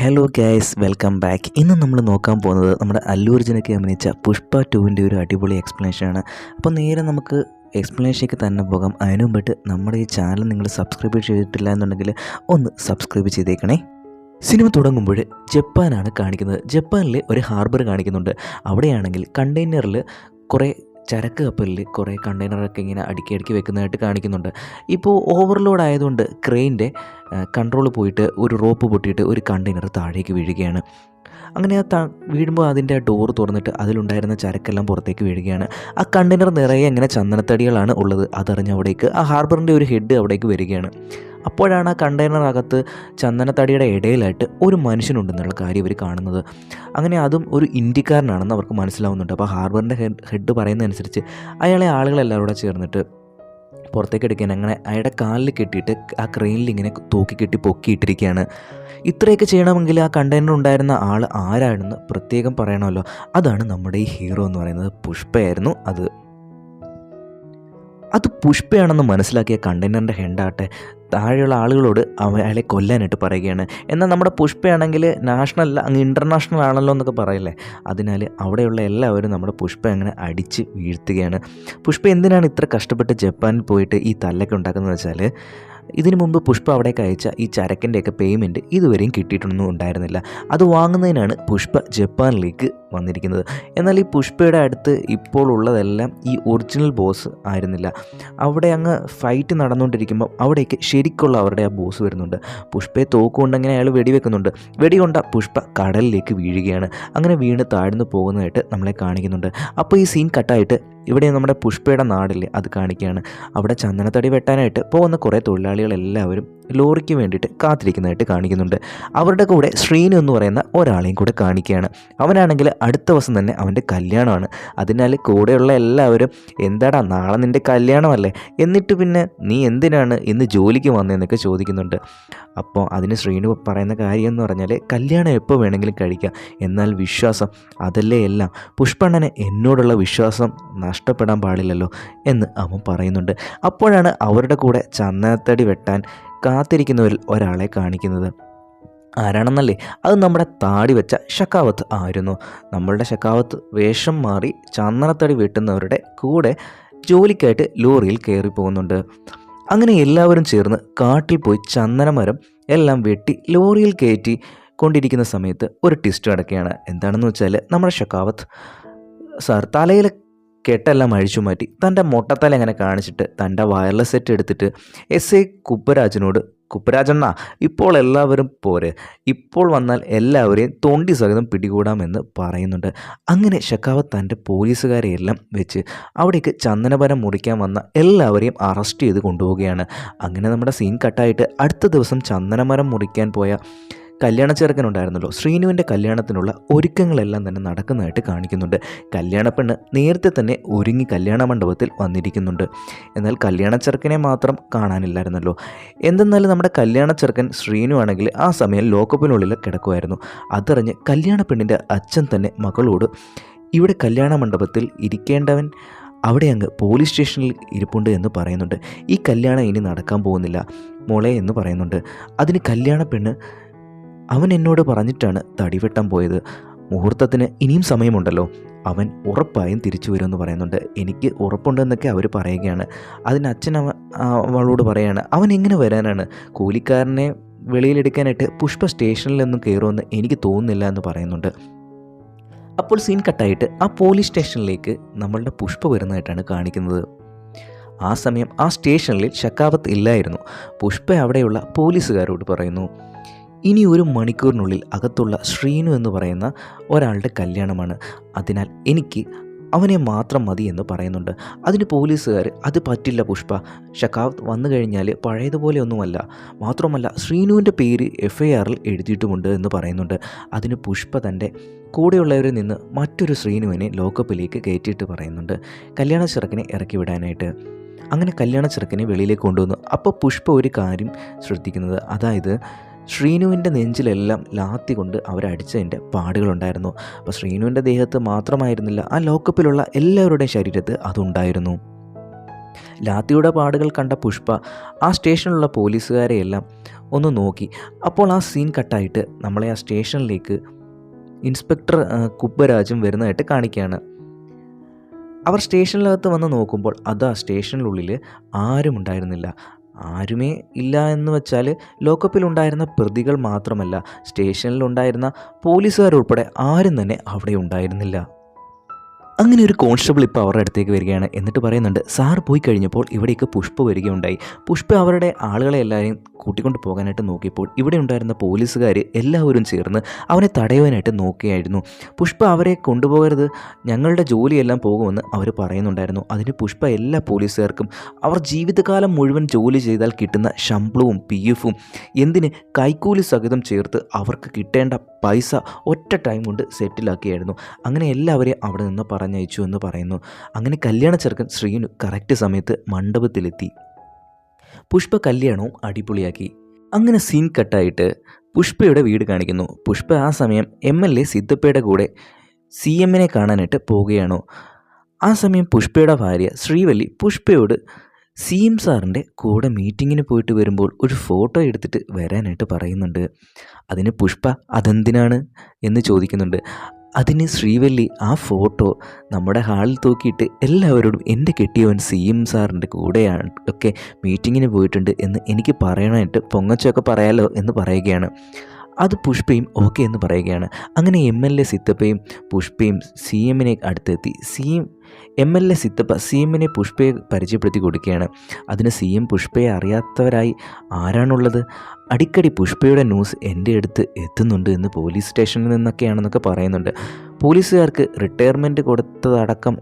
Hello guys, welcome back. ഇന്ന് നമ്മൾ നോക്കാൻ പോകുന്നത് നമ്മുടെ അല്ലു അർജുനൊക്കെ അഭിനയിച്ച പുഷ്പ 2ൻ്റെ ഒരു അടിപൊളി എക്സ്പ്ലനേഷനാണ്. അപ്പോൾ നേരെ നമുക്ക് എക്സ്പ്ലനേഷനിലേക്ക് തന്നെ പോകാം. അതിനു മുമ്പിട്ട് നമ്മുടെ ഈ ചാനൽ നിങ്ങൾ സബ്സ്ക്രൈബ് ചെയ്തിട്ടില്ല എന്നുണ്ടെങ്കിൽ ഒന്ന് സബ്സ്ക്രൈബ് ചെയ്തേക്കണേ. സിനിമ തുടങ്ങുമ്പോൾ ജപ്പാനാണ് കാണിക്കുന്നത്. ജപ്പാനിൽ ഒരു ഹാർബർ കാണിക്കുന്നുണ്ട്. അവിടെയാണെങ്കിൽ കണ്ടെയ്നറിൽ കുറേ ചരക്ക് കപ്പലിൽ കുറേ കണ്ടെയ്നറൊക്കെ ഇങ്ങനെ അടുക്കി വെക്കുന്നതായിട്ട് കാണിക്കുന്നുണ്ട്. ഇപ്പോൾ ഓവർലോഡ് ആയതുകൊണ്ട് ക്രെയിൻ്റെ കൺട്രോൾ പോയിട്ട് ഒരു റോപ്പ് പൊട്ടിയിട്ട് ഒരു കണ്ടെയ്നർ താഴേക്ക് വീഴുകയാണ്. അങ്ങനെ വീഴുമ്പോൾ അതിൻ്റെ ഡോറ് തുറന്നിട്ട് അതിലുണ്ടായിരുന്ന ചരക്കെല്ലാം പുറത്തേക്ക് വീഴുകയാണ്. ആ കണ്ടെയ്നർ നിറയെ അങ്ങനെ ചന്ദനത്തടികളാണ് ഉള്ളത്. അതറിഞ്ഞ് അവിടേക്ക് ആ ഹാർബറിൻ്റെ ഒരു ഹെഡ് അവിടേക്ക് വരികയാണ്. അപ്പോഴാണ് ആ കണ്ടെയ്നറിനകത്ത് ചന്ദനത്തടിയുടെ ഇടയിലായിട്ട് ഒരു മനുഷ്യനുണ്ടെന്നുള്ള കാര്യം ഇവർ കാണുന്നത്. അങ്ങനെ അതും ഒരു ഇന്ത്യക്കാരനാണെന്ന് അവർക്ക് മനസ്സിലാവുന്നുണ്ട്. അപ്പോൾ ഹാർബറിൻ്റെ ഹെഡ് പറയുന്നതനുസരിച്ച് അയാളെ ആളുകളെല്ലാവരും കൂടെ ചേർന്നിട്ട് പുറത്തേക്ക് എടുക്കാൻ അങ്ങനെ അയാളുടെ കാലിൽ കെട്ടിയിട്ട് ആ ക്രെയിനിൽ ഇങ്ങനെ തൂക്കി കെട്ടി പൊക്കിയിട്ടിരിക്കുകയാണ്. ഇത്രയൊക്കെ ചെയ്യണമെങ്കിൽ ആ കണ്ടെയ്നർ ഉണ്ടായിരുന്ന ആൾ ആരാണെന്ന് പ്രത്യേകം പറയണമല്ലോ. അതാണ് നമ്മുടെ ഈ ഹീറോ എന്ന് പറയുന്നത്. പുഷ്പയായിരുന്നു അത് പുഷ്പയാണെന്ന് മനസ്സിലാക്കിയ കണ്ടെയ്നറിൻ്റെ ഹെഡാട്ടെ താഴെയുള്ള ആളുകളോട് അയാളെ കൊല്ലാനായിട്ട് പറയുകയാണ്. എന്നാൽ നമ്മുടെ പുഷ്പയാണെങ്കിൽ നാഷണൽ അങ്ങ് ഇൻ്റർനാഷണൽ ആണല്ലോ എന്നൊക്കെ പറയില്ലേ. അതിനാൽ അവിടെയുള്ള എല്ലാവരും നമ്മുടെ പുഷ്പ അങ്ങനെ അടിച്ച് വീഴ്ത്തുകയാണ്. പുഷ്പ എന്തിനാണ് ഇത്ര കഷ്ടപ്പെട്ട് ജപ്പാനിൽ പോയിട്ട് ഈ തല്ലൊക്കെ ഉണ്ടാക്കുന്നത് വെച്ചാൽ, ഇതിനു മുമ്പ് പുഷ്പ അവിടേക്ക് അയച്ച ഈ ചരക്കിൻ്റെയൊക്കെ പേയ്മെൻറ്റ് ഇതുവരെയും കിട്ടിയിട്ടൊന്നും ഉണ്ടായിരുന്നില്ല. അത് വാങ്ങുന്നതിനാണ് പുഷ്പ ജപ്പാനിലേക്ക് വന്നിരിക്കുന്നത്. എന്നാൽ ഈ പുഷ്പയുടെ അടുത്ത് ഇപ്പോൾ ഉള്ളതെല്ലാം ഈ ഒറിജിനൽ ബോസ് ആയിരുന്നില്ല. അവിടെ അങ്ങ് ഫൈറ്റ് നടന്നുകൊണ്ടിരിക്കുമ്പോൾ അവിടേക്ക് ശരിക്കുള്ള അവരുടെ ആ ബോസ് വരുന്നുണ്ട്. പുഷ്പയെ തോക്കുകൊണ്ടങ്ങനെ അയാൾ വെടിവെക്കുന്നുണ്ട്. വെടികൊണ്ട പുഷ്പ കടലിലേക്ക് വീഴുകയാണ്. അങ്ങനെ വീണ് താഴ്ന്നു പോകുന്നതായിട്ട് നമ്മളെ കാണിക്കുന്നുണ്ട്. അപ്പോൾ ഈ സീൻ കട്ടായിട്ട് ഇവിടെ നമ്മുടെ പുഷ്പയുടെ നാടില്ലേ അത് കാണിക്കുകയാണ്. അവിടെ ചന്ദനത്തടി വെട്ടാനായിട്ട് പോകുന്ന കുറേ തൊഴിലാളികളെല്ലാവരും ലോറിക്ക് വേണ്ടിയിട്ട് കാത്തിരിക്കുന്നതായിട്ട് കാണിക്കുന്നുണ്ട്. അവരുടെ കൂടെ ശ്രീനു എന്ന് പറയുന്ന ഒരാളെയും കൂടെ കാണിക്കുകയാണ്. അവനാണെങ്കിൽ അടുത്ത ദിവസം തന്നെ അവൻ്റെ കല്യാണമാണ്. അതിനാൽ കൂടെയുള്ള എല്ലാവരും എന്താടാ നാളെ നിൻ്റെ കല്യാണമല്ലേ, എന്നിട്ട് പിന്നെ നീ എന്തിനാണ് ഇന്ന് ജോലിക്ക് വന്നതെന്നൊക്കെ ചോദിക്കുന്നുണ്ട്. അപ്പോൾ അതിന് ശ്രീനു പറയുന്ന കാര്യം എന്ന് പറഞ്ഞാൽ, കല്യാണം എപ്പോൾ വേണമെങ്കിലും കഴിക്കാം, എന്നാൽ വിശ്വാസം അതല്ലേ എല്ലാം. പുഷ്പണ്ണന് എന്നോടുള്ള വിശ്വാസം നഷ്ടപ്പെടാൻ പാടില്ലല്ലോ എന്ന് അവൻ പറയുന്നുണ്ട്. അപ്പോഴാണ് അവരുടെ കൂടെ ചന്ദനത്തടി വെട്ടാൻ കാത്തിരിക്കുന്നവരിൽ ഒരാളെ കാണിക്കുന്നത്. ആരാണെന്നല്ലേ, അത് നമ്മുടെ താടി വെച്ച ഷക്കാവത്ത് ആയിരുന്നു. നമ്മളുടെ ഷക്കാവത്ത് വേഷം മാറി ചന്ദനത്തടി വെട്ടുന്നവരുടെ കൂടെ ജോലിക്കായിട്ട് ലോറിയിൽ കയറി പോകുന്നുണ്ട്. അങ്ങനെ എല്ലാവരും ചേർന്ന് കാട്ടിൽ പോയി ചന്ദനമരം എല്ലാം വെട്ടി ലോറിയിൽ കയറ്റി കൊണ്ടിരിക്കുന്ന സമയത്ത് ഒരു ട്വിസ്റ്റ് നടക്കുകയാണ്. എന്താണെന്ന് വെച്ചാൽ, നമ്മുടെ ഷക്കാവത്ത് സാർ തലയിലെ കെട്ടെല്ലാം അഴിച്ചു മാറ്റി തൻ്റെ മൊട്ടത്തല അങ്ങനെ കാണിച്ചിട്ട് തൻ്റെ വയർലെസ് സെറ്റ് എടുത്തിട്ട് എസ്.ഐ കുപ്പരാജണ്ണ ഇപ്പോൾ എല്ലാവരും പോരെ, ഇപ്പോൾ വന്നാൽ എല്ലാവരെയും തൊണ്ടി സഹിതം പിടികൂടാമെന്ന് പറയുന്നുണ്ട്. അങ്ങനെ ഷക്കാവത്ത് തൻ്റെ പോലീസുകാരെയെല്ലാം വെച്ച് അവിടേക്ക് ചന്ദനമരം മുറിക്കാൻ വന്ന എല്ലാവരെയും അറസ്റ്റ് ചെയ്ത് കൊണ്ടുപോവുകയാണ്. അങ്ങനെ നമ്മുടെ സീൻ കട്ടായിട്ട് അടുത്ത ദിവസം ചന്ദനമരം മുറിക്കാൻ പോയ കല്യാണ ചെറുക്കനുണ്ടായിരുന്നല്ലോ, ശ്രീനുവിൻ്റെ കല്യാണത്തിനുള്ള ഒരുക്കങ്ങളെല്ലാം തന്നെ നടക്കുന്നതായിട്ട് കാണിക്കുന്നുണ്ട്. കല്യാണപ്പെണ്ണ് നേരത്തെ തന്നെ ഒരുങ്ങി കല്യാണ മണ്ഡപത്തിൽ വന്നിരിക്കുന്നുണ്ട്. എന്നാൽ കല്യാണ ചെറുക്കനെ മാത്രം കാണാനില്ലായിരുന്നല്ലോ. എന്തെന്നാലും നമ്മുടെ കല്യാണ ചെറുക്കൻ ശ്രീനു ആണെങ്കിൽ ആ സമയം ലോക്കപ്പിനുള്ളിൽ കിടക്കുമായിരുന്നു. അതറിഞ്ഞ് കല്യാണ പെണ്ണിൻ്റെ അച്ഛൻ തന്നെ മകളോട്, ഇവിടെ കല്യാണ മണ്ഡപത്തിൽ ഇരിക്കേണ്ടവൻ അവിടെ അങ്ങ് പോലീസ് സ്റ്റേഷനിൽ ഇരിപ്പുണ്ട് എന്ന് പറയുന്നുണ്ട്. ഈ കല്യാണം ഇനി നടക്കാൻ പോകുന്നില്ല മോളെ എന്ന് പറയുന്നുണ്ട്. അതിന് കല്യാണ പെണ്ണ്, അവൻ എന്നോട് പറഞ്ഞിട്ടാണ് തടിവെട്ടാൻ പോയത്, മുഹൂർത്തത്തിന് ഇനിയും സമയമുണ്ടല്ലോ, അവൻ ഉറപ്പായും തിരിച്ചു വരുമെന്ന് പറയുന്നുണ്ട്. എനിക്ക് ഉറപ്പുണ്ടെന്നൊക്കെ അവർ പറയുകയാണ്. അതിന് അച്ഛൻ അവളോട് പറയാണ്, അവൻ എങ്ങനെ വരാനാണ്, കൂലിക്കാരനെ വെളിയിലെടുക്കാനായിട്ട് പുഷ്പ സ്റ്റേഷനിലൊന്നും കയറുമെന്ന് എനിക്ക് തോന്നുന്നില്ല എന്ന് പറയുന്നുണ്ട്. അപ്പോൾ സീൻ കട്ടായിട്ട് ആ പോലീസ് സ്റ്റേഷനിലേക്ക് നമ്മളുടെ പുഷ്പ വരുന്നതായിട്ടാണ് കാണിക്കുന്നത്. ആ സമയം ആ സ്റ്റേഷനിൽ ഷക്കാവത്ത് ഇല്ലായിരുന്നു. പുഷ്പ അവിടെയുള്ള പോലീസുകാരോട് പറയുന്നു, ഇനി 1 മണിക്കൂറിനുള്ളിൽ അകത്തുള്ള ശ്രീനു എന്ന് പറയുന്ന ഒരാളുടെ കല്യാണമാണ്, അതിനാൽ എനിക്ക് അവനെ മാത്രം മതി എന്ന് പറയുന്നുണ്ട്. അതിന് പോലീസുകാർ, അത് പറ്റില്ല പുഷ്പ, ഷക്കാവത്ത് വന്നു കഴിഞ്ഞാൽ പഴയതുപോലെയൊന്നുമല്ല, മാത്രമല്ല ശ്രീനുവിൻ്റെ പേര് FIRൽ എഴുതിയിട്ടുമുണ്ട് എന്ന് പറയുന്നുണ്ട്. അതിന് പുഷ്പ തൻ്റെ കൂടെയുള്ളവരിൽ നിന്ന് മറ്റൊരു ശ്രീനുവിനെ ലോക്കപ്പിലേക്ക് കയറ്റിയിട്ട് പറയുന്നുണ്ട് കല്യാണ ചെറുക്കനെ ഇറക്കി വിടാനായിട്ട്. അങ്ങനെ കല്യാണ ചെറുക്കനെ വെളിയിലേക്ക് കൊണ്ടുവന്നു. അപ്പോൾ പുഷ്പ ഒരു കാര്യം ശ്രദ്ധിക്കുന്നത്, അതായത് ശ്രീനുവിൻ്റെ നെഞ്ചിലെല്ലാം ലാത്തി കൊണ്ട് അവരടിച്ചതിൻ്റെ പാടുകളുണ്ടായിരുന്നു. അപ്പോൾ ശ്രീനുവിൻ്റെ ദേഹത്ത് മാത്രമായിരുന്നില്ല, ആ ലോക്കപ്പിലുള്ള എല്ലാവരുടെയും ശരീരത്ത് അതുണ്ടായിരുന്നു. ലാത്തിയുടെ പാടുകൾ കണ്ട പുഷ്പ ആ സ്റ്റേഷനിലുള്ള പോലീസുകാരെയെല്ലാം ഒന്ന് നോക്കി. അപ്പോൾ ആ സീൻ കട്ടായിട്ട് നമ്മളെ ആ സ്റ്റേഷനിലേക്ക് ഇൻസ്പെക്ടർ കുബ്ബരാജും വരുന്നതായിട്ട് കാണിക്കുകയാണ്. അവർ സ്റ്റേഷനിനകത്ത് വന്ന് നോക്കുമ്പോൾ അതാ സ്റ്റേഷനിനുള്ളിൽ ആരും ഉണ്ടായിരുന്നില്ല. ആരുമേ ഇല്ല എന്ന് വെച്ചാൽ ലോക്കപ്പിലുണ്ടായിരുന്ന പ്രതികൾ മാത്രമല്ല, സ്റ്റേഷനിലുണ്ടായിരുന്ന പോലീസുകാരുൾപ്പെടെ ആരും തന്നെ അവിടെ ഉണ്ടായിരുന്നില്ല. അങ്ങനെ ഒരു കോൺസ്റ്റബിൾ ഇപ്പോൾ അവരുടെ അടുത്തേക്ക് വരികയാണ്. എന്നിട്ട് പറയുന്നുണ്ട്, സാർ പോയി കഴിഞ്ഞപ്പോൾ ഇവിടേക്ക് പുഷ്പ വരികയുണ്ടായി. പുഷ്പ അവരുടെ ആളുകളെ എല്ലാവരെയും കൂട്ടിക്കൊണ്ട് പോകാനായിട്ട് നോക്കിയപ്പോൾ ഇവിടെ ഉണ്ടായിരുന്ന പോലീസുകാർ എല്ലാവരും ചേർന്ന് അവനെ തടയുവാനായിട്ട് നോക്കുകയായിരുന്നു. പുഷ്പ അവരെ കൊണ്ടുപോകരുത്, ഞങ്ങളുടെ ജോലിയെല്ലാം പോകുമെന്ന് അവർ പറയുന്നുണ്ടായിരുന്നു. അതിന് പുഷ്പ എല്ലാ പോലീസുകാർക്കും അവർ ജീവിതകാലം മുഴുവൻ ജോലി ചെയ്താൽ കിട്ടുന്ന ശമ്പളവും PF എന്തിന് കൈക്കൂലി സഹിതം ചേർത്ത് അവർക്ക് കിട്ടേണ്ട പൈസ ഒറ്റ ടൈം കൊണ്ട് സെറ്റിലാക്കിയായിരുന്നു. അങ്ങനെ എല്ലാവരെയും അവിടെ നിന്ന് പറഞ്ഞയച്ചു എന്ന് പറയുന്നു. അങ്ങനെ കല്യാണ ചെറുക്കൻ ശ്രീനു കറക്റ്റ് സമയത്ത് മണ്ഡപത്തിലെത്തി. പുഷ്പ കല്യാണവും അടിപൊളിയാക്കി. അങ്ങനെ സീൻ കട്ടായിട്ട് പുഷ്പയുടെ വീട് കാണിക്കുന്നു. പുഷ്പ ആ സമയം MLA സിദ്ധപ്പയുടെ കൂടെ CMനെ കാണാനായിട്ട് പോവുകയാണോ. ആ സമയം പുഷ്പയുടെ ഭാര്യ ശ്രീവല്ലി പുഷ്പയോട് CM സാറിൻ്റെ കൂടെ മീറ്റിങ്ങിന് പോയിട്ട് വരുമ്പോൾ ഒരു ഫോട്ടോ എടുത്തിട്ട് വരാനായിട്ട് പറയുന്നുണ്ട്. അതിന് പുഷ്പ അതെന്തിനാണ് എന്ന് ചോദിക്കുന്നുണ്ട്. അതിന് ശ്രീവല്ലി ആ ഫോട്ടോ നമ്മുടെ ഹാളിൽ തൂക്കിയിട്ട് എല്ലാവരോടും എൻ്റെ കെട്ടിയവൻ CM സാറിൻ്റെ കൂടെയാണ് ഒക്കെ മീറ്റിങ്ങിന് പോയിട്ടുണ്ട് എന്ന് എനിക്ക് പറയാനായിട്ട് പൊങ്ങച്ചൊക്കെ പറയാലോ എന്ന് പറയുകയാണ്. അത് പുഷ്പയും ഓക്കെ എന്ന് പറയുകയാണ്. അങ്ങനെ MLA സിത്തപ്പയും പുഷ്പയും CMനെ അടുത്തെത്തി. MLA സിത്തപ്പ CMനെ പുഷ്പയെ പരിചയപ്പെടുത്തി കൊടുക്കുകയാണ്. അതിന് CM പുഷ്പയെ അറിയാത്തവരായി ആരാണുള്ളത്, അടിക്കടി പുഷ്പയുടെ ന്യൂസ് എൻ്റെ അടുത്ത് എത്തുന്നുണ്ട് എന്ന് പോലീസ് സ്റ്റേഷനിൽ നിന്നൊക്കെയാണെന്നൊക്കെ പറയുന്നുണ്ട്. പോലീസുകാർക്ക് റിട്ടയർമെൻറ്റ് കൊടുത്തതടക്കം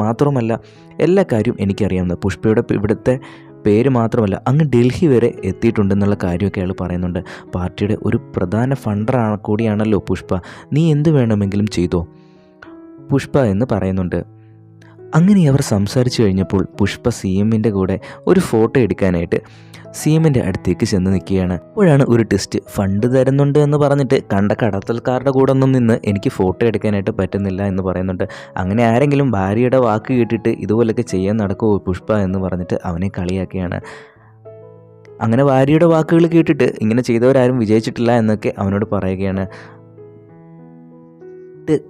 മാത്രമല്ല എല്ലാ കാര്യവും എനിക്കറിയാവുന്നത്. പുഷ്പയുടെ ഇവിടുത്തെ പേര് മാത്രമല്ല അങ്ങ് ഡൽഹി വരെ എത്തിയിട്ടുണ്ടെന്നുള്ള കാര്യമൊക്കെ അയാൾ പറയുന്നുണ്ട്. പാർട്ടിയുടെ ഒരു പ്രധാന ഫണ്ടർ കൂടിയാണല്ലോ പുഷ്പ, നീ എന്ത് വേണമെങ്കിലും ചെയ്തോ പുഷ്പ എന്ന് പറയുന്നുണ്ട്. അങ്ങനെ അവർ സംസാരിച്ചു കഴിഞ്ഞപ്പോൾ പുഷ്പ CMൻ്റെ കൂടെ ഒരു ഫോട്ടോ എടുക്കാനായിട്ട് CMൻ്റെ അടുത്തേക്ക് ചെന്ന് നിൽക്കുകയാണ്. അപ്പോഴാണ് ഒരു ടെസ്റ്റ്, ഫണ്ട് തരുന്നുണ്ട് എന്ന് പറഞ്ഞിട്ട് കണ്ട കടത്തൽക്കാരുടെ കൂടെ ഒന്നും നിന്ന് എനിക്ക് ഫോട്ടോ എടുക്കാനായിട്ട് പറ്റുന്നില്ല എന്ന് പറയുന്നുണ്ട്. അങ്ങനെ ആരെങ്കിലും ഭാര്യയുടെ വാക്ക് കേട്ടിട്ട് ഇതുപോലൊക്കെ ചെയ്യാൻ നടക്കുമോ പുഷ്പ എന്ന് പറഞ്ഞിട്ട് അവനെ കളിയാക്കുകയാണ്. അങ്ങനെ ഭാര്യയുടെ വാക്കുകൾ കേട്ടിട്ട് ഇങ്ങനെ ചെയ്തവരാരും വിജയിച്ചിട്ടില്ല എന്നൊക്കെ അവനോട് പറയുകയാണ്.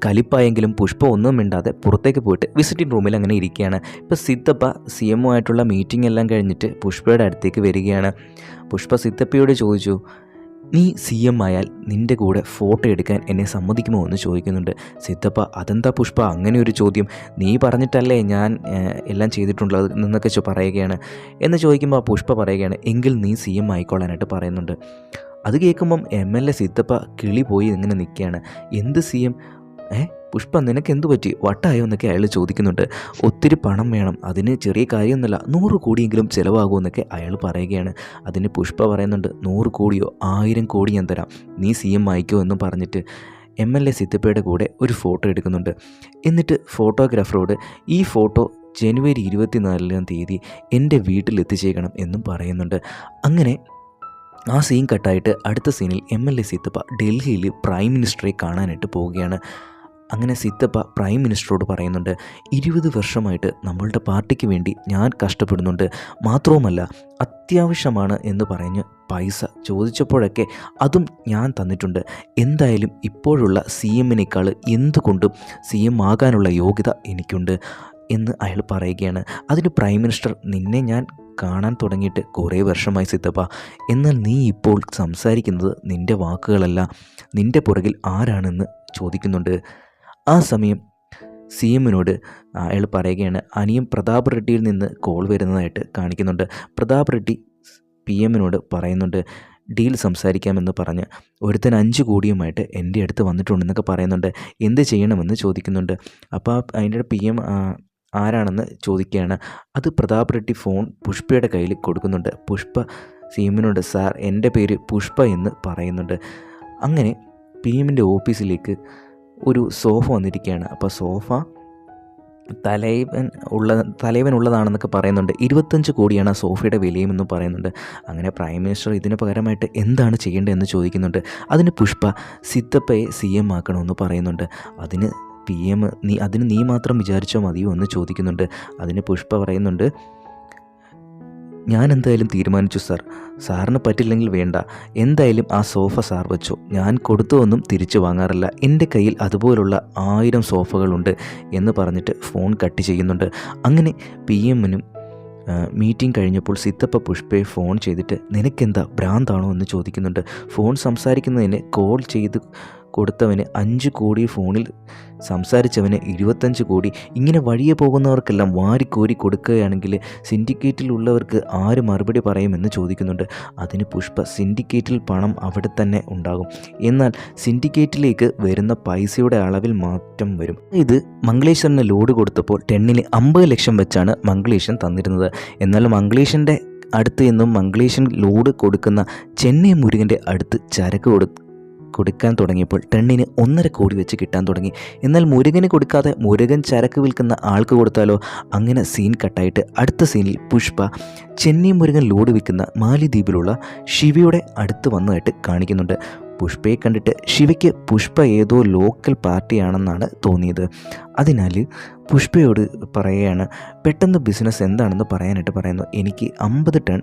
കലിപ്പായെങ്കിലും പുഷ്പ ഒന്നും മിണ്ടാതെ പുറത്തേക്ക് പോയിട്ട് വിസിറ്റിംഗ് റൂമിൽ അങ്ങനെ ഇരിക്കുകയാണ്. ഇപ്പോൾ സിത്തപ്പ CMുമായിട്ടുള്ള മീറ്റിംഗ് എല്ലാം കഴിഞ്ഞിട്ട് പുഷ്പയുടെ അടുത്തേക്ക് വരികയാണ്. പുഷ്പ സിത്തപ്പയോട് ചോദിച്ചു, നീ CM ആയാൽ നിൻ്റെ കൂടെ ഫോട്ടോ എടുക്കാൻ എന്നെ സമ്മതിക്കുമോ എന്ന് ചോദിക്കുന്നുണ്ട്. സിത്തപ്പ, അതെന്താ പുഷ്പ അങ്ങനെ ഒരു ചോദ്യം, നീ പറഞ്ഞിട്ടല്ലേ ഞാൻ എല്ലാം ചെയ്തിട്ടുള്ളത് എന്നൊക്കെ പറയുകയാണ്. എന്ന് ചോദിക്കുമ്പോൾ പുഷ്പ പറയുകയാണ്, എങ്കിൽ നീ CM ആയിക്കൊള്ളാനായിട്ട് പറയുന്നുണ്ട്. അത് കേൾക്കുമ്പം MLA സിത്തപ്പ കിളി പോയി ഇങ്ങനെ നിൽക്കുകയാണ്. എന്ത് CM? പുഷ്പ നിനക്ക് എന്തു പറ്റി, വട്ടായോ എന്നൊക്കെ അയാൾ ചോദിക്കുന്നുണ്ട്. ഒത്തിരി പണം വേണം, അതിന് ചെറിയ കാര്യമൊന്നുമല്ല, 100 കോടിയെങ്കിലും ചിലവാകുമെന്നൊക്കെ അയാൾ പറയുകയാണ്. അതിന് പുഷ്പ പറയുന്നുണ്ട്, 100 കോടിയോ 1000 കോടി ഞാൻ തരാം, നീ CM ആയിക്കോ എന്ന് പറഞ്ഞിട്ട് MLA സിത്തപ്പയുടെ കൂടെ ഒരു ഫോട്ടോ എടുക്കുന്നുണ്ട്. എന്നിട്ട് ഫോട്ടോഗ്രാഫറോട് ഈ ഫോട്ടോ ജനുവരി 24 എൻ്റെ വീട്ടിൽ എത്തിച്ചേക്കണം എന്നും പറയുന്നുണ്ട്. അങ്ങനെ ആ സീൻ കട്ടായിട്ട് അടുത്ത സീനിൽ MLA സിത്തപ്പ ഡൽഹിയിൽ പ്രൈം മിനിസ്റ്ററെ കാണാനായിട്ട് പോവുകയാണ്. അങ്ങനെ സിത്തപ്പ പ്രൈം മിനിസ്റ്ററോട് പറയുന്നുണ്ട്, 20 വർഷമായിട്ട് നമ്മളുടെ പാർട്ടിക്ക് വേണ്ടി ഞാൻ കഷ്ടപ്പെടുന്നുണ്ട്, മാത്രവുമല്ല അത്യാവശ്യമാണ് എന്ന് പറഞ്ഞ് പൈസ ചോദിച്ചപ്പോഴൊക്കെ അതും ഞാൻ തന്നിട്ടുണ്ട്. എന്തായാലും ഇപ്പോഴുള്ള CMനേക്കാൾ എന്തുകൊണ്ടും CM ആകാനുള്ള യോഗ്യത എനിക്കുണ്ട് എന്ന് അയാൾ പറയുകയാണ്. അതിന് പ്രൈം മിനിസ്റ്റർ, നിന്നെ ഞാൻ കാണാൻ തുടങ്ങിയിട്ട് കുറേ വർഷമായി സിത്തപ്പ, എന്നാൽ നീ ഇപ്പോൾ സംസാരിക്കുന്നത് നിൻ്റെ വാക്കുകളല്ല, നിൻ്റെ പുറകിൽ ആരാണെന്ന് ചോദിക്കുന്നുണ്ട്. ആ സമയം CMനോട് അയാൾ പറയുകയാണ്, അനിയൻ പ്രതാപ് റെഡ്ഡിയിൽ നിന്ന് കോൾ വരുന്നതായിട്ട് കാണിക്കുന്നുണ്ട്. പ്രതാപ് റെഡ്ഡി PMനോട് പറയുന്നുണ്ട്, ഡീൽ സംസാരിക്കാമെന്ന് പറഞ്ഞ് ഒരുത്തൻ 5 കോടിയുമായിട്ട് എൻ്റെ അടുത്ത് വന്നിട്ടുണ്ടെന്നൊക്കെ പറയുന്നുണ്ട്. എന്ത് ചെയ്യണമെന്ന് ചോദിക്കുന്നുണ്ട്. അപ്പോൾ അതിൻ്റെ PM ആരാണെന്ന് ചോദിക്കുകയാണ്. അത് പ്രതാപ് റെഡ്ഡി ഫോൺ പുഷ്പയുടെ കയ്യിൽ കൊടുക്കുന്നുണ്ട്. പുഷ്പ CMനോട്, സാർ എൻ്റെ പേര് പുഷ്പ എന്ന് പറയുന്നുണ്ട്. അങ്ങനെ PMൻ്റെ ഓഫീസിലേക്ക് ഒരു സോഫ വന്നിരിക്കുകയാണ്. അപ്പോൾ സോഫ തലൈവൻ ഉള്ളതാണെന്നൊക്കെ പറയുന്നുണ്ട്. 25 കോടിയാണ് ആ സോഫയുടെ വിലയുമെന്ന് പറയുന്നുണ്ട്. അങ്ങനെ പ്രൈം മിനിസ്റ്റർ ഇതിന് പകരമായിട്ട് എന്താണ് ചെയ്യേണ്ടതെന്ന് ചോദിക്കുന്നുണ്ട്. അതിന് പുഷ്പ സിത്തപ്പയെ CM ആക്കണമെന്ന് പറയുന്നുണ്ട്. അതിന് PM നീ മാത്രം വിചാരിച്ചോ മതിയോ എന്ന് ചോദിക്കുന്നുണ്ട്. അതിന് പുഷ്പ പറയുന്നുണ്ട്, ഞാൻ എന്തായാലും തീരുമാനിച്ചു സാർ. സാറിന് പറ്റില്ലെങ്കിൽ വേണ്ട, എന്തായാലും ആ സോഫ സാർ വെച്ചു. ഞാൻ കൊടുത്തതൊന്നും തിരിച്ചു വാങ്ങാറില്ല. എൻ്റെ കയ്യിൽ അതുപോലുള്ള 1000 സോഫകളുണ്ട് എന്ന് പറഞ്ഞിട്ട് ഫോൺ കട്ട് ചെയ്യുന്നുണ്ട്. അങ്ങനെ PM-നും മീറ്റിംഗ് കഴിഞ്ഞപ്പോൾ സിത്തപ്പ പുഷ്പയെ ഫോൺ ചെയ്തിട്ട് നിനക്കെന്താ ഭ്രാന്താണോ എന്ന് ചോദിക്കുന്നുണ്ട്. ഫോൺ സംസാരിക്കുന്നതിന് കോൾ ചെയ്ത് കൊടുത്തവന് 5 കോടി, ഫോണിൽ സംസാരിച്ചവന് 25 കോടി. ഇങ്ങനെ വഴിയെ പോകുന്നവർക്കെല്ലാം വാരിക്കോരി കൊടുക്കുകയാണെങ്കിൽ സിൻഡിക്കേറ്റിലുള്ളവർക്ക് ആര് മറുപടി പറയുമെന്ന് ചോദിക്കുന്നുണ്ട്. അതിന് പുഷ്പ, സിൻഡിക്കേറ്റിൽ പണം അവിടെ തന്നെ ഉണ്ടാകും, എന്നാൽ സിൻഡിക്കേറ്റിലേക്ക് വരുന്ന പൈസയുടെ അളവിൽ മാറ്റം വരും. ഇത് മംഗളേശ്വരന് ലോഡ് കൊടുത്തപ്പോൾ ടെന്നിന് 50 ലക്ഷം വെച്ചാണ് മംഗളേശൻ തന്നിരുന്നത്. എന്നാൽ മംഗളേശൻ്റെ അടുത്ത് നിന്നും മംഗളേശൻ ലോഡ് കൊടുക്കുന്ന ചെന്നൈ മുരുകൻ്റെ അടുത്ത് ചരക്ക് കൊടുക്കാൻ തുടങ്ങിയപ്പോൾ ടെന്നിന് 1.5 കോടി വെച്ച് കിട്ടാൻ തുടങ്ങി. എന്നാൽ മുരുകന് കൊടുക്കാതെ മുരുകൻ ചരക്ക് വിൽക്കുന്ന ആൾക്ക് കൊടുത്താലോ? അങ്ങനെ സീൻ കട്ടായിട്ട് അടുത്ത സീനിൽ പുഷ്പ ചെന്നൈ മുരുകൻ ലോഡ് വിൽക്കുന്ന മാലിദ്വീപിലുള്ള ശിവയുടെ അടുത്ത് വന്നതായിട്ട് കാണിക്കുന്നുണ്ട്. പുഷ്പയെ കണ്ടിട്ട് ശിവയ്ക്ക് പുഷ്പ ഏതോ ലോക്കൽ പാർട്ടിയാണെന്നാണ് തോന്നിയത്. അതിനാൽ പുഷ്പയോട് പറയുകയാണ്, പെട്ടെന്ന് ബിസിനസ് എന്താണെന്ന് പറയാനായിട്ട് പറയുന്നു. എനിക്ക് 50 ടൺ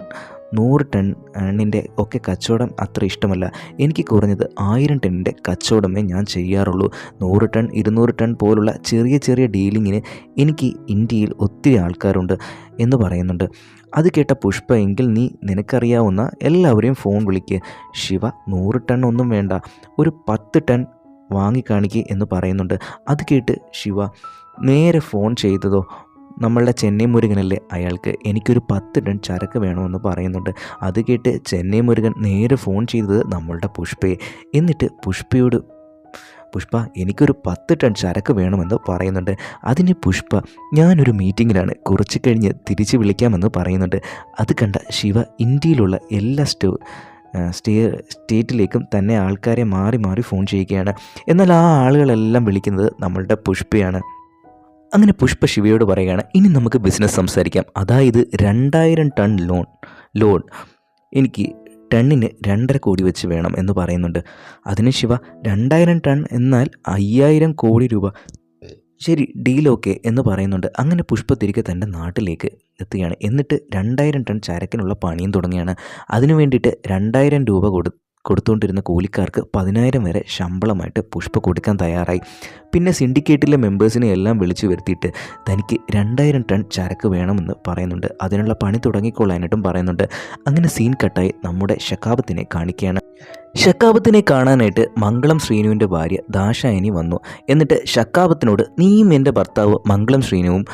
100 ടണ്ണിൻ്റെ ഒക്കെ കച്ചവടം അത്ര ഇഷ്ടമല്ല. എനിക്ക് കുറഞ്ഞത് 1000 ടണ്ണിൻ്റെ കച്ചവടമേ ഞാൻ ചെയ്യാറുള്ളൂ. 100 ടൺ 200 ടൺ പോലുള്ള ചെറിയ ചെറിയ ഡീലിങ്ങിന് എനിക്ക് ഇന്ത്യയിൽ ഒത്തിരി ആൾക്കാരുണ്ട് എന്ന് പറയുന്നുണ്ട്. അത് കേട്ട പുഷ്പ, എങ്കിൽ നീ നിനക്കറിയാവുന്ന എല്ലാവരെയും ഫോൺ വിളിക്ക്. ശിവ, 100 ടൺ ഒന്നും വേണ്ട, ഒരു 10 ടൺ വാങ്ങിക്കാണിക്കുക എന്ന് പറയുന്നുണ്ട്. അത് കേട്ട് ശിവ നേരെ ഫോൺ ചെയ്തതോ നമ്മളുടെ ചെന്നൈ മുരുകനല്ലേ, അയാൾക്ക് എനിക്കൊരു 10 ടൺ ചരക്ക് വേണമെന്ന് പറയുന്നുണ്ട്. അത് കേട്ട് ചെന്നൈ മുരുകൻ നേരെ ഫോൺ ചെയ്തത് നമ്മളുടെ പുഷ്പയെ. എന്നിട്ട് പുഷ്പയോട്, പുഷ്പ എനിക്കൊരു 10 ടൺ ചരക്ക് വേണമെന്ന് പറയുന്നുണ്ട്. അതിന് പുഷ്പ, ഞാനൊരു മീറ്റിങ്ങിലാണ്, കുറച്ച് കഴിഞ്ഞ് തിരിച്ച് വിളിക്കാമെന്ന് പറയുന്നുണ്ട്. അത് കണ്ട ശിവ ഇന്ത്യയിലുള്ള എല്ലാ സ്റ്റേറ്റിലേക്കും തന്നെ ആൾക്കാരെ മാറി മാറി ഫോൺ ചെയ്യുകയാണ്. എന്നാൽ ആ ആളുകളെല്ലാം വിളിക്കുന്നത് നമ്മളുടെ പുഷ്പയാണ്. അങ്ങനെ പുഷ്പ ശിവയോട് പറയുകയാണ്, ഇനി നമുക്ക് ബിസിനസ് സംസാരിക്കാം. അതായത് 2000 ടൺ ലോൺ എനിക്ക് ടണ്ണിന് 2.5 കോടി വെച്ച് വേണം എന്ന് പറയുന്നുണ്ട്. അതിന് ശിവ, 2000 ടൺ എന്നാൽ 5000 കോടി രൂപ. ശരി, ഡീൽ ഓക്കെ എന്ന് പറയുന്നുണ്ട്. അങ്ങനെ പുഷ്പ തിരികെ തൻ്റെ നാട്ടിലേക്ക് എത്തുകയാണ്. എന്നിട്ട് 2000 ടൺ ചരക്കിനുള്ള പണിയും തുടങ്ങിയാണ്. അതിനു വേണ്ടിയിട്ട് 2000 രൂപ കൊടുത്തുകൊണ്ടിരുന്ന കൂലിക്കാർക്ക് 10,000 വരെ ശമ്പളമായിട്ട് പുഷ്പ കൊടുക്കാൻ തയ്യാറായി. പിന്നെ സിൻഡിക്കേറ്റിലെ മെമ്പേഴ്സിനെ എല്ലാം വിളിച്ചു വരുത്തിയിട്ട് തനിക്ക് 2000 ടൺ ചരക്ക് വേണമെന്ന് പറയുന്നുണ്ട്. അതിനുള്ള പണി തുടങ്ങിക്കൊള്ളാനായിട്ടും പറയുന്നുണ്ട്. അങ്ങനെ സീൻ കട്ടായി നമ്മുടെ ഷക്കാബത്തിനെ കാണിക്കുകയാണ്. ഷക്കാബത്തിനെ കാണാനായിട്ട് മംഗളം ശ്രീനുവിൻ്റെ ഭാര്യ ദാശായനി വന്നു. എന്നിട്ട് ഷക്കാബത്തിനോട്, നീയും എൻ്റെ ഭർത്താവ് മംഗളം ശ്രീനുവും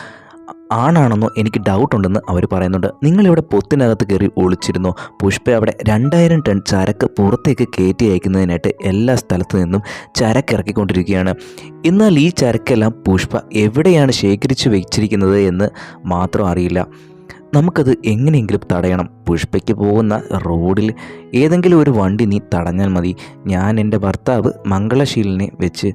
ആണാണെന്നോ എനിക്ക് ഡൗട്ടുണ്ടെന്ന് അവർ പറയുന്നുണ്ട്. നിങ്ങളിവിടെ പൊത്തിനകത്ത് കയറി ഒളിച്ചിരുന്നോ? പുഷ്പ അവിടെ 2000 ടൺ ചരക്ക് പുറത്തേക്ക് കയറ്റി അയക്കുന്നതിനായിട്ട് എല്ലാ സ്ഥലത്തു നിന്നും ചരക്ക് ഇറക്കിക്കൊണ്ടിരിക്കുകയാണ്. എന്നാൽ ഈ ചരക്കെല്ലാം പുഷ്പ എവിടെയാണ് ശേഖരിച്ചു വെച്ചിരിക്കുന്നത് എന്ന് മാത്രം അറിയില്ല. നമുക്കത് എങ്ങനെയെങ്കിലും തടയണം. പുഷ്പയ്ക്ക് പോകുന്ന റോഡിൽ ഏതെങ്കിലും ഒരു വണ്ടി നീ തടഞ്ഞാൽ മതി. ഞാൻ എൻ്റെ ഭർത്താവ് മംഗളശീലിനെ വെച്ച്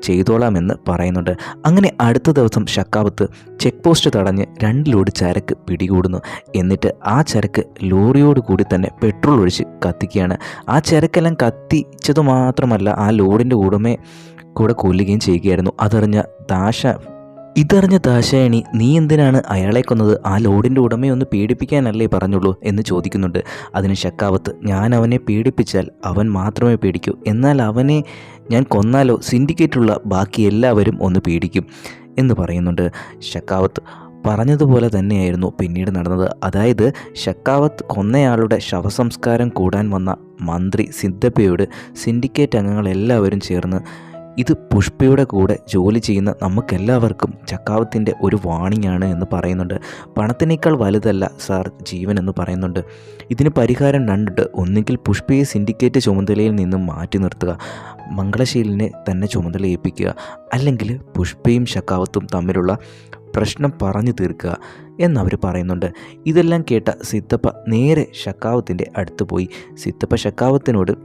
ചെയ്തോളാമെന്ന് പറയുന്നുണ്ട്. അങ്ങനെ അടുത്ത ദിവസം ഷക്കാവത്ത് ചെക്ക് പോസ്റ്റ് തടഞ്ഞ് 2 ലോഡ് ചരക്ക് പിടികൂടുന്നു. എന്നിട്ട് ആ ചരക്ക് ലോറിയോട് കൂടി തന്നെ പെട്രോൾ ഒഴിച്ച് കത്തിക്കുകയാണ്. ആ ചരക്കെല്ലാം കത്തിച്ചത് മാത്രമല്ല, ആ ലോഡിൻ്റെ ഉടമയെ കൂടെ കൊല്ലുകയും ചെയ്യുകയായിരുന്നു. ഇതറിഞ്ഞ ദാശായണി, നീ എന്തിനാണ് അയാളെ കൊന്നത്? ആ ലോഡിൻ്റെ ഉടമയെ ഒന്ന് പീഡിപ്പിക്കാനല്ലേ പറഞ്ഞുള്ളൂ എന്ന് ചോദിക്കുന്നുണ്ട്. അതിന് ഷക്കാവത്ത്, ഞാൻ അവനെ പീഡിപ്പിച്ചാൽ അവൻ മാത്രമേ പേടിക്കൂ. എന്നാൽ അവനെ ഞാൻ കൊന്നാലോ സിൻഡിക്കേറ്റുള്ള ബാക്കി എല്ലാവരും ഒന്ന് പേടിക്കും എന്ന് പറയുന്നുണ്ട്. ഷക്കാവത്ത് പറഞ്ഞതുപോലെ തന്നെയായിരുന്നു പിന്നീട് നടന്നത്. അതായത് ഷക്കാവത്ത് കൊന്നയാളുടെ ശവസംസ്കാരം കൂടാൻ വന്ന മന്ത്രി സിദ്ധപ്പയോട് സിൻഡിക്കേറ്റ് അംഗങ്ങളെല്ലാവരും ചേർന്ന്, ഇത് പുഷ്പയുടെ കൂടെ ജോലി ചെയ്യുന്ന നമുക്കെല്ലാവർക്കും ചക്കാവത്തിൻ്റെ ഒരു വാണിംഗ് ആണ് എന്ന് പറയുന്നുണ്ട്. പണത്തിനേക്കാൾ വലുതല്ല സാർ ജീവൻ എന്ന് പറയുന്നുണ്ട്. ഇതിന് പരിഹാരം 2. ഒന്നുകിൽ പുഷ്പയെ സിൻഡിക്കേറ്റ് ചുമതലയിൽ നിന്നും മാറ്റി നിർത്തുക, മംഗളശീലിനെ തന്നെ ചുമതല ഏൽപ്പിക്കുക, അല്ലെങ്കിൽ പുഷ്പയും ഷക്കാവത്തും തമ്മിലുള്ള പ്രശ്നം പറഞ്ഞു തീർക്കുക എന്നവർ പറയുന്നുണ്ട്. ഇതെല്ലാം കേട്ട സിത്തപ്പ നേരെ ഷക്കാവത്തിൻ്റെ അടുത്ത് പോയി. സിത്തപ്പ ഷക്കാവത്തിനോട്,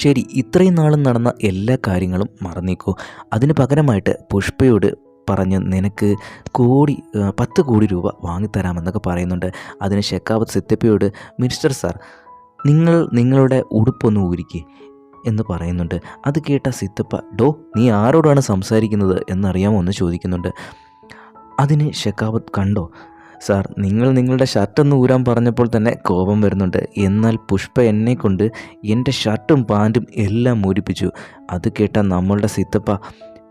ശരി, ഇത്രയും നാളും നടന്ന എല്ലാ കാര്യങ്ങളും മറന്നേക്കൂ. അതിന് പകരമായിട്ട് പുഷ്പയോട് പറഞ്ഞ് നിനക്ക് 10 കോടി രൂപ വാങ്ങിത്തരാമെന്നൊക്കെ പറയുന്നുണ്ട്. അതിന് ഷെക്കാവത്ത് സിത്തപ്പയോട്, മിനിസ്റ്റർ സാർ, നിങ്ങളുടെ ഉടുപ്പൊന്ന് ഊരിക്കേ എന്ന് പറയുന്നുണ്ട്. അത് കേട്ട സിത്തപ്പ, ഡോ നീ ആരോടാണ് സംസാരിക്കുന്നത് എന്നറിയാമോ എന്ന് ചോദിക്കുന്നുണ്ട്. അതിന് ഷെക്കാവത്ത്, കണ്ടോ സാർ, നിങ്ങൾ നിങ്ങളുടെ ഷർട്ടൊന്ന് ഊരാൻ പറഞ്ഞപ്പോൾ തന്നെ കോപം വരുന്നുണ്ട്. എന്നാൽ പുഷ്പ എന്നെക്കൊണ്ട് എൻ്റെ ഷർട്ടും പാൻറ്റും എല്ലാം ഊരിപ്പിച്ചു. അത് കേട്ട നമ്മളുടെ സിത്തപ്പ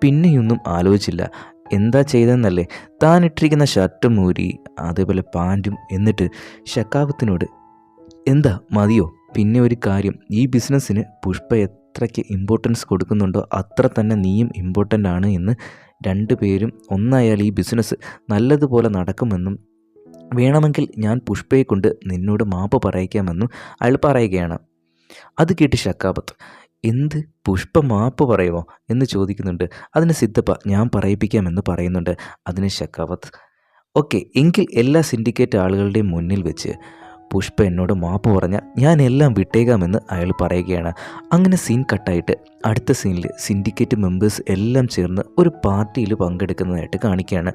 പിന്നെയൊന്നും ആലോചിച്ചില്ല. എന്താ ചെയ്തതെന്നല്ലേ, താൻ ഇട്ടിരിക്കുന്ന ഷർട്ടും ഊരി, അതേപോലെ പാൻറ്റും. എന്നിട്ട് ഷക്കാവത്തിനോട്, എന്താ മതിയോ? പിന്നെ ഒരു കാര്യം, ഈ ബിസിനസ്സിന് പുഷ്പ എത്രയ്ക്ക് ഇമ്പോർട്ടൻസ് കൊടുക്കുന്നുണ്ടോ അത്ര തന്നെ നീയും ഇമ്പോർട്ടൻ്റ് ആണ് എന്ന്, രണ്ടുപേരും ഒന്നായാൽ ഈ ബിസിനസ് നല്ലതുപോലെ നടക്കുമെന്നും വേണമെങ്കിൽ ഞാൻ പുഷ്പയെ കൊണ്ട് നിന്നോട് മാപ്പ് പറയിക്കാമെന്നും അയാൾ പറയുകയാണ്. അത് കേട്ട് ഷക്കാബത്ത്, എന്ത്, പുഷ്പ മാപ്പ് പറയുമോ എന്ന് ചോദിക്കുന്നുണ്ട്. അതിന് സിദ്ധപ്പ, ഞാൻ പറയിപ്പിക്കാമെന്ന് പറയുന്നുണ്ട്. അതിന് ഷക്കാബത്ത്, ഓക്കെ, എങ്കിൽ എല്ലാ സിൻഡിക്കേറ്റ് ആളുകളുടെയും മുന്നിൽ വെച്ച് പുഷ്പ എന്നോട് മാപ്പ് പറഞ്ഞാൽ ഞാൻ എല്ലാം വിട്ടേക്കാമെന്ന് അയാൾ പറയുകയാണ്. അങ്ങനെ സീൻ കട്ടായിട്ട് അടുത്ത സീനിൽ സിൻഡിക്കേറ്റ് മെമ്പേഴ്സ് എല്ലാം ചേർന്ന് ഒരു പാർട്ടിയിൽ പങ്കെടുക്കുന്നതായിട്ട് കാണിക്കുകയാണ്.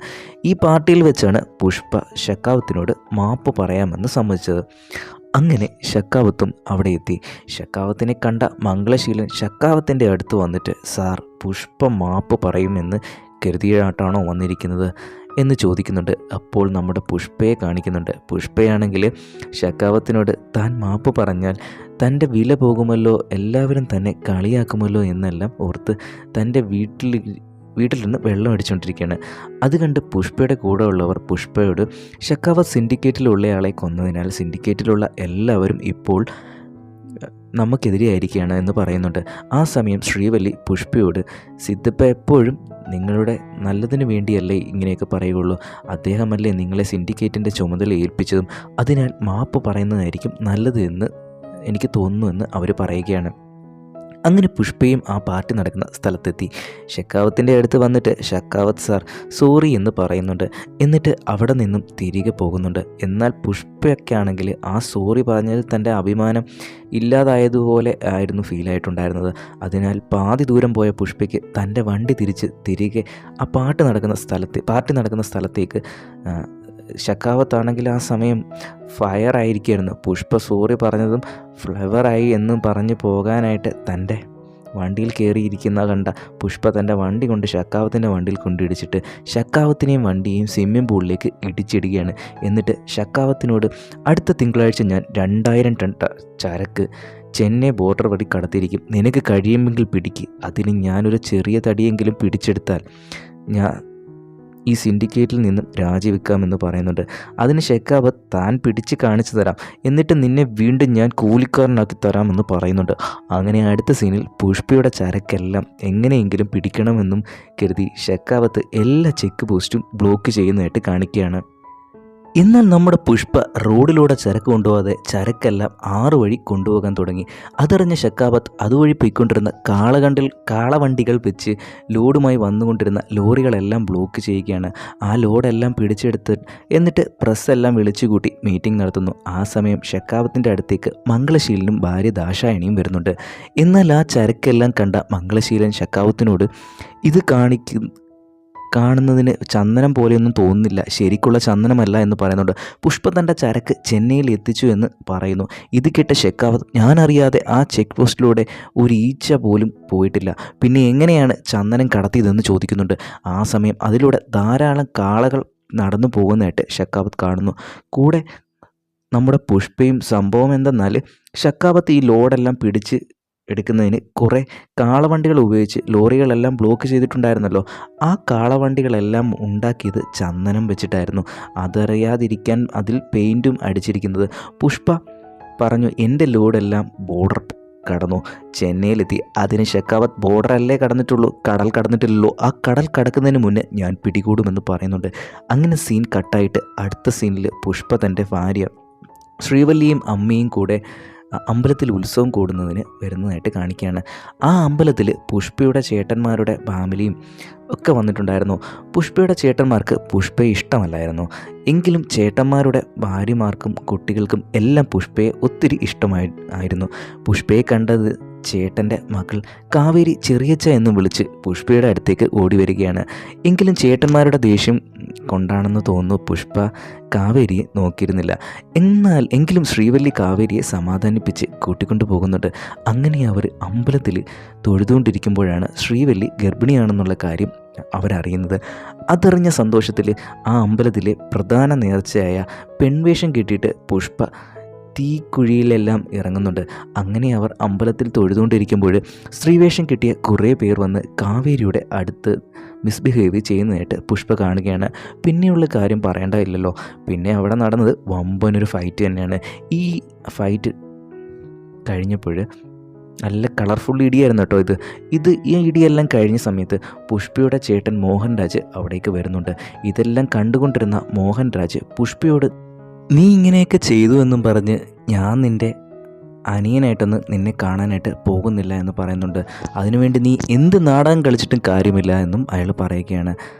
ഈ പാർട്ടിയിൽ വെച്ചാണ് പുഷ്പ ഷക്കാവത്തിനോട് മാപ്പ് പറയാമെന്ന് സമ്മതിച്ചത്. അങ്ങനെ ഷക്കാവത്തും അവിടെ എത്തി. ഷക്കാവത്തിനെ കണ്ട മംഗളശീലൻ ഷക്കാവത്തിൻ്റെ അടുത്ത് വന്നിട്ട്, സാർ, പുഷ്പ മാപ്പ് പറയുമെന്ന് കരുതിയായിട്ടാണോ വന്നിരിക്കുന്നത് എന്ന് ചോദിക്കുന്നുണ്ട്. അപ്പോൾ നമ്മുടെ പുഷ്പയെ കാണിക്കുന്നുണ്ട്. പുഷ്പയാണെങ്കിൽ ഷക്കാവത്തിനോട് താൻ മാപ്പ് പറഞ്ഞാൽ തൻ്റെ വില പോകുമല്ലോ, എല്ലാവരും തന്നെ കളിയാക്കുമല്ലോ എന്നെല്ലാം ഓർത്ത് തൻ്റെ വീട്ടിൽ നിന്ന് വെള്ളം അടിച്ചുകൊണ്ടിരിക്കുകയാണ്. അത് കണ്ട് പുഷ്പയുടെ കൂടെ ഉള്ളവർ പുഷ്പയോട്, ഷക്കാവത്ത് സിൻഡിക്കേറ്റിലുള്ളയാളെ കൊന്നതിനാൽ സിൻഡിക്കേറ്റിലുള്ള എല്ലാവരും ഇപ്പോൾ നമുക്കെതിരെയായിരിക്കുകയാണ് എന്ന് പറയുന്നുണ്ട്. ആ സമയം ശ്രീവല്ലി പുഷ്പയോട്, സിദ്ധപ്പ എപ്പോഴും നിങ്ങളുടെ നല്ലതിന് വേണ്ടിയല്ലേ ഇങ്ങനെയൊക്കെ പറയുകയുള്ളൂ, അദ്ദേഹമല്ലേ നിങ്ങളെ സിൻഡിക്കേറ്റിൻ്റെ ചുമതല ഏൽപ്പിച്ചതും, അതിനാൽ മാപ്പ് പറയുന്നതായിരിക്കും നല്ലത് എന്ന് എനിക്ക് തോന്നുന്നുവെന്ന് അവർ പറയുകയാണ്. അങ്ങനെ പുഷ്പയും ആ പാർട്ടി നടക്കുന്ന സ്ഥലത്തെത്തി. ഷക്കാവത്തിൻ്റെ അടുത്ത് വന്നിട്ട്, ഷക്കാവത്ത് സാർ, സോറി എന്ന് പറയുന്നുണ്ട്. എന്നിട്ട് അവിടെ നിന്നും തിരികെ പോകുന്നുണ്ട്. എന്നാൽ പുഷ്പയൊക്കെ ആണെങ്കിൽ ആ സോറി പറഞ്ഞതിൽ തൻ്റെ അഭിമാനം ഇല്ലാതായതുപോലെ ആയിരുന്നു ഫീലായിട്ടുണ്ടായിരുന്നത്. അതിനാൽ പാതി ദൂരം പോയ പുഷ്പയ്ക്ക് തൻ്റെ വണ്ടി തിരികെ ആ പാർട്ടി നടക്കുന്ന സ്ഥലത്തേക്ക് ഷക്കാവത്താണെങ്കിൽ ആ സമയം ഫയർ ആയിരിക്കുമായിരുന്നു. പുഷ്പ സോറി പറഞ്ഞതും ഫ്ലവറായി എന്നും പറഞ്ഞ് പോകാനായിട്ട് തൻ്റെ വണ്ടിയിൽ കയറിയിരിക്കുന്ന കണ്ട പുഷ്പ തൻ്റെ വണ്ടി കൊണ്ട് ഷക്കാവത്തിൻ്റെ വണ്ടിയിൽ കൊണ്ടിടിച്ചിട്ട് ഷക്കാവത്തിനെയും വണ്ടിയെയും സ്വിമ്മിംഗ് പൂളിലേക്ക് ഇടിച്ചിടുകയാണ്. എന്നിട്ട് ഷക്കാവത്തിനോട്, അടുത്ത തിങ്കളാഴ്ച ഞാൻ 2000 ടൺ ചരക്ക് ചെന്നൈ ബോർഡർ വഴി കടത്തിയിരിക്കും, നിനക്ക് കഴിയുമെങ്കിൽ പിടിക്ക്, അതിന് ഞാനൊരു ചെറിയ തടിയെങ്കിലും പിടിച്ചെടുത്താൽ ഞാൻ ഈ സിൻഡിക്കേറ്റിൽ നിന്നും രാജിവെക്കാമെന്ന് പറയുന്നുണ്ട്. അതിന് ഷെക്കാവത്ത്, താൻ പിടിച്ച് കാണിച്ചു തരാം, എന്നിട്ട് നിന്നെ വീണ്ടും ഞാൻ കൂലിക്കാരനാക്കി തരാമെന്ന് പറയുന്നുണ്ട്. അങ്ങനെ അടുത്ത സീനിൽ പുഷ്പയുടെ ചരക്കെല്ലാം എങ്ങനെയെങ്കിലും പിടിക്കണമെന്നും കരുതി ഷെക്കാവത്ത് എല്ലാ ചെക്ക് പോസ്റ്റും ബ്ലോക്ക് ചെയ്യുന്നതായിട്ട് കാണിക്കുകയാണ്. എന്നാൽ നമ്മുടെ പുഷ്പ റോഡിലൂടെ ചരക്ക് കൊണ്ടുപോകാതെ ചരക്കെല്ലാം 6 വഴി കൊണ്ടുപോകാൻ തുടങ്ങി. അതറിഞ്ഞ ഷക്കാവത്ത് അതുവഴി പോയിക്കൊണ്ടിരുന്ന കാളവണ്ടികൾ വെച്ച് ലോഡുമായി വന്നുകൊണ്ടിരുന്ന ലോറികളെല്ലാം ബ്ലോക്ക് ചെയ്യുകയാണ്. ആ ലോഡെല്ലാം പിടിച്ചെടുത്ത് എന്നിട്ട് പ്രസ്സെല്ലാം വിളിച്ചുകൂട്ടി മീറ്റിംഗ് നടത്തുന്നു. ആ സമയം ഷക്കാവത്തിൻ്റെ അടുത്തേക്ക് മംഗളശീലനും ഭാര്യ ദാശായണിയും വരുന്നുണ്ട്. എന്നാൽ ആ ചരക്കെല്ലാം കണ്ട മംഗളശീലൻ ഷക്കാവത്തിനോട്, ഇത് കാണുന്നതിന് ചന്ദനം പോലെയൊന്നും തോന്നുന്നില്ല, ശരിക്കുള്ള ചന്ദനമല്ല എന്ന് പറയുന്നുണ്ട്. പുഷ്പ തൻ്റെ ചരക്ക് ചെന്നൈയിൽ എത്തിച്ചു എന്ന് പറയുന്നു. ഇത് കേട്ട ഷെക്കാവത്ത്, ഞാനറിയാതെ ആ ചെക്ക് പോസ്റ്റിലൂടെ ഒരു ഈച്ച പോലും പോയിട്ടില്ല, പിന്നെ എങ്ങനെയാണ് ചന്ദനം കടത്തിയതെന്ന് ചോദിക്കുന്നുണ്ട്. ആ സമയം അതിലൂടെ ധാരാളം കാളകൾ നടന്നു പോകുന്നതായിട്ട് ഷെക്കാവത്ത് കാണുന്നു. കൂടെ നമ്മുടെ പുഷ്പയും. സംഭവം എന്തെന്നാൽ ഷെക്കാവത്ത് ഈ ലോഡെല്ലാം പിടിച്ച് എടുക്കുന്നതിന് കുറേ കാളവണ്ടികൾ ഉപയോഗിച്ച് ലോറികളെല്ലാം ബ്ലോക്ക് ചെയ്തിട്ടുണ്ടായിരുന്നല്ലോ, ആ കാളവണ്ടികളെല്ലാം ഉണ്ടാക്കിയത് ചന്ദനം വെച്ചിട്ടായിരുന്നു. അതറിയാതിരിക്കാൻ അതിൽ പെയിൻറ്റും അടിച്ചിരിക്കുന്നത്. പുഷ്പ പറഞ്ഞു, എൻ്റെ ലോഡെല്ലാം ബോർഡർ കടന്നു ചെന്നൈയിലെത്തി. അതിന് ഷെക്കാവത്ത്, ബോർഡറല്ലേ കടന്നിട്ടുള്ളൂ, കടൽ കടന്നിട്ടില്ലല്ലോ, ആ കടൽ കടക്കുന്നതിന് മുന്നേ ഞാൻ പിടികൂടുമെന്ന് പറയുന്നുണ്ട്. അങ്ങനെ സീൻ കട്ടായിട്ട് അടുത്ത സീനിൽ പുഷ്പ തൻ്റെ ഭാര്യ ശ്രീവല്ലിയും അമ്മയും കൂടെ അമ്പലത്തിൽ ഉത്സവം കൂടുന്നതിന് വരുന്നതായിട്ട് കാണിക്കുകയാണ്. ആ അമ്പലത്തിൽ പുഷ്പയുടെ ചേട്ടന്മാരുടെ ഫാമിലിയും ഒക്കെ വന്നിട്ടുണ്ടായിരുന്നു. പുഷ്പയുടെ ചേട്ടന്മാർക്ക് പുഷ്പയെ ഇഷ്ടമല്ലായിരുന്നു. എങ്കിലും ചേട്ടന്മാരുടെ ഭാര്യമാർക്കും കുട്ടികൾക്കും എല്ലാം പുഷ്പയെ ഒത്തിരി ഇഷ്ടമായിരുന്നു. പുഷ്പയെ ചേട്ടൻ്റെ മകൾ കാവേരി ചെറിയച്ച എന്ന് വിളിച്ച് പുഷ്പയുടെ അടുത്തേക്ക് ഓടി വരികയാണ്. എങ്കിലും ചേട്ടന്മാരുടെ ദേഷ്യം കൊണ്ടാണെന്ന് തോന്നുന്നു പുഷ്പ കാവേരിയെ നോക്കിയിരുന്നില്ല. എങ്കിലും ശ്രീവല്ലി കാവേരിയെ സമാധാനിപ്പിച്ച് കൂട്ടിക്കൊണ്ടു പോകുന്നുണ്ട്. അങ്ങനെ അവർ അമ്പലത്തിൽ തൊഴുതുകൊണ്ടിരിക്കുമ്പോഴാണ് ശ്രീവല്ലി ഗർഭിണിയാണെന്നുള്ള കാര്യം അവരറിയുന്നത്. അതറിഞ്ഞ സന്തോഷത്തിൽ ആ അമ്പലത്തിലെ പ്രധാന നേർച്ചയായ പെൺവേഷം കെട്ടിയിട്ട് പുഷ്പ തീക്കുഴിയിലെല്ലാം ഇറങ്ങുന്നുണ്ട്. അങ്ങനെ അവർ അമ്പലത്തിൽ തൊഴുതുകൊണ്ടിരിക്കുമ്പോൾ സ്ത്രീവേഷം കിട്ടിയ കുറേ പേർ വന്ന് കാവേരിയുടെ അടുത്ത് മിസ്ബിഹേവ് ചെയ്യുന്നതായിട്ട് പുഷ്പ കാണുകയാണ്. പിന്നെയുള്ള കാര്യം പറയേണ്ടതില്ലല്ലോ. പിന്നെ അവിടെ നടന്നത് വമ്പനൊരു ഫൈറ്റ് തന്നെയാണ്. ഈ ഫൈറ്റ് കഴിഞ്ഞപ്പോൾ നല്ല കളർഫുൾ ഇടിയായിരുന്നു കേട്ടോ ഈ ഇടിയെല്ലാം കഴിഞ്ഞ സമയത്ത് പുഷ്പയുടെ ചേട്ടൻ മോഹൻരാജ് അവിടേക്ക് വരുന്നുണ്ട്. ഇതെല്ലാം കണ്ടുകൊണ്ടിരുന്ന മോഹൻരാജ് പുഷ്പയോട്, നീ ഇങ്ങനെയൊക്കെ ചെയ്തു എന്നും പറഞ്ഞ് ഞാൻ നിൻ്റെ അനിയനായിട്ടൊന്ന് നിന്നെ കാണാനായിട്ട് പോകുന്നില്ല എന്ന് പറയുന്നുണ്ട്. അതിനുവേണ്ടി നീ എന്ത് നാടകം കളിച്ചിട്ടും കാര്യമില്ല എന്നും അയാൾ പറയുകയാണ്.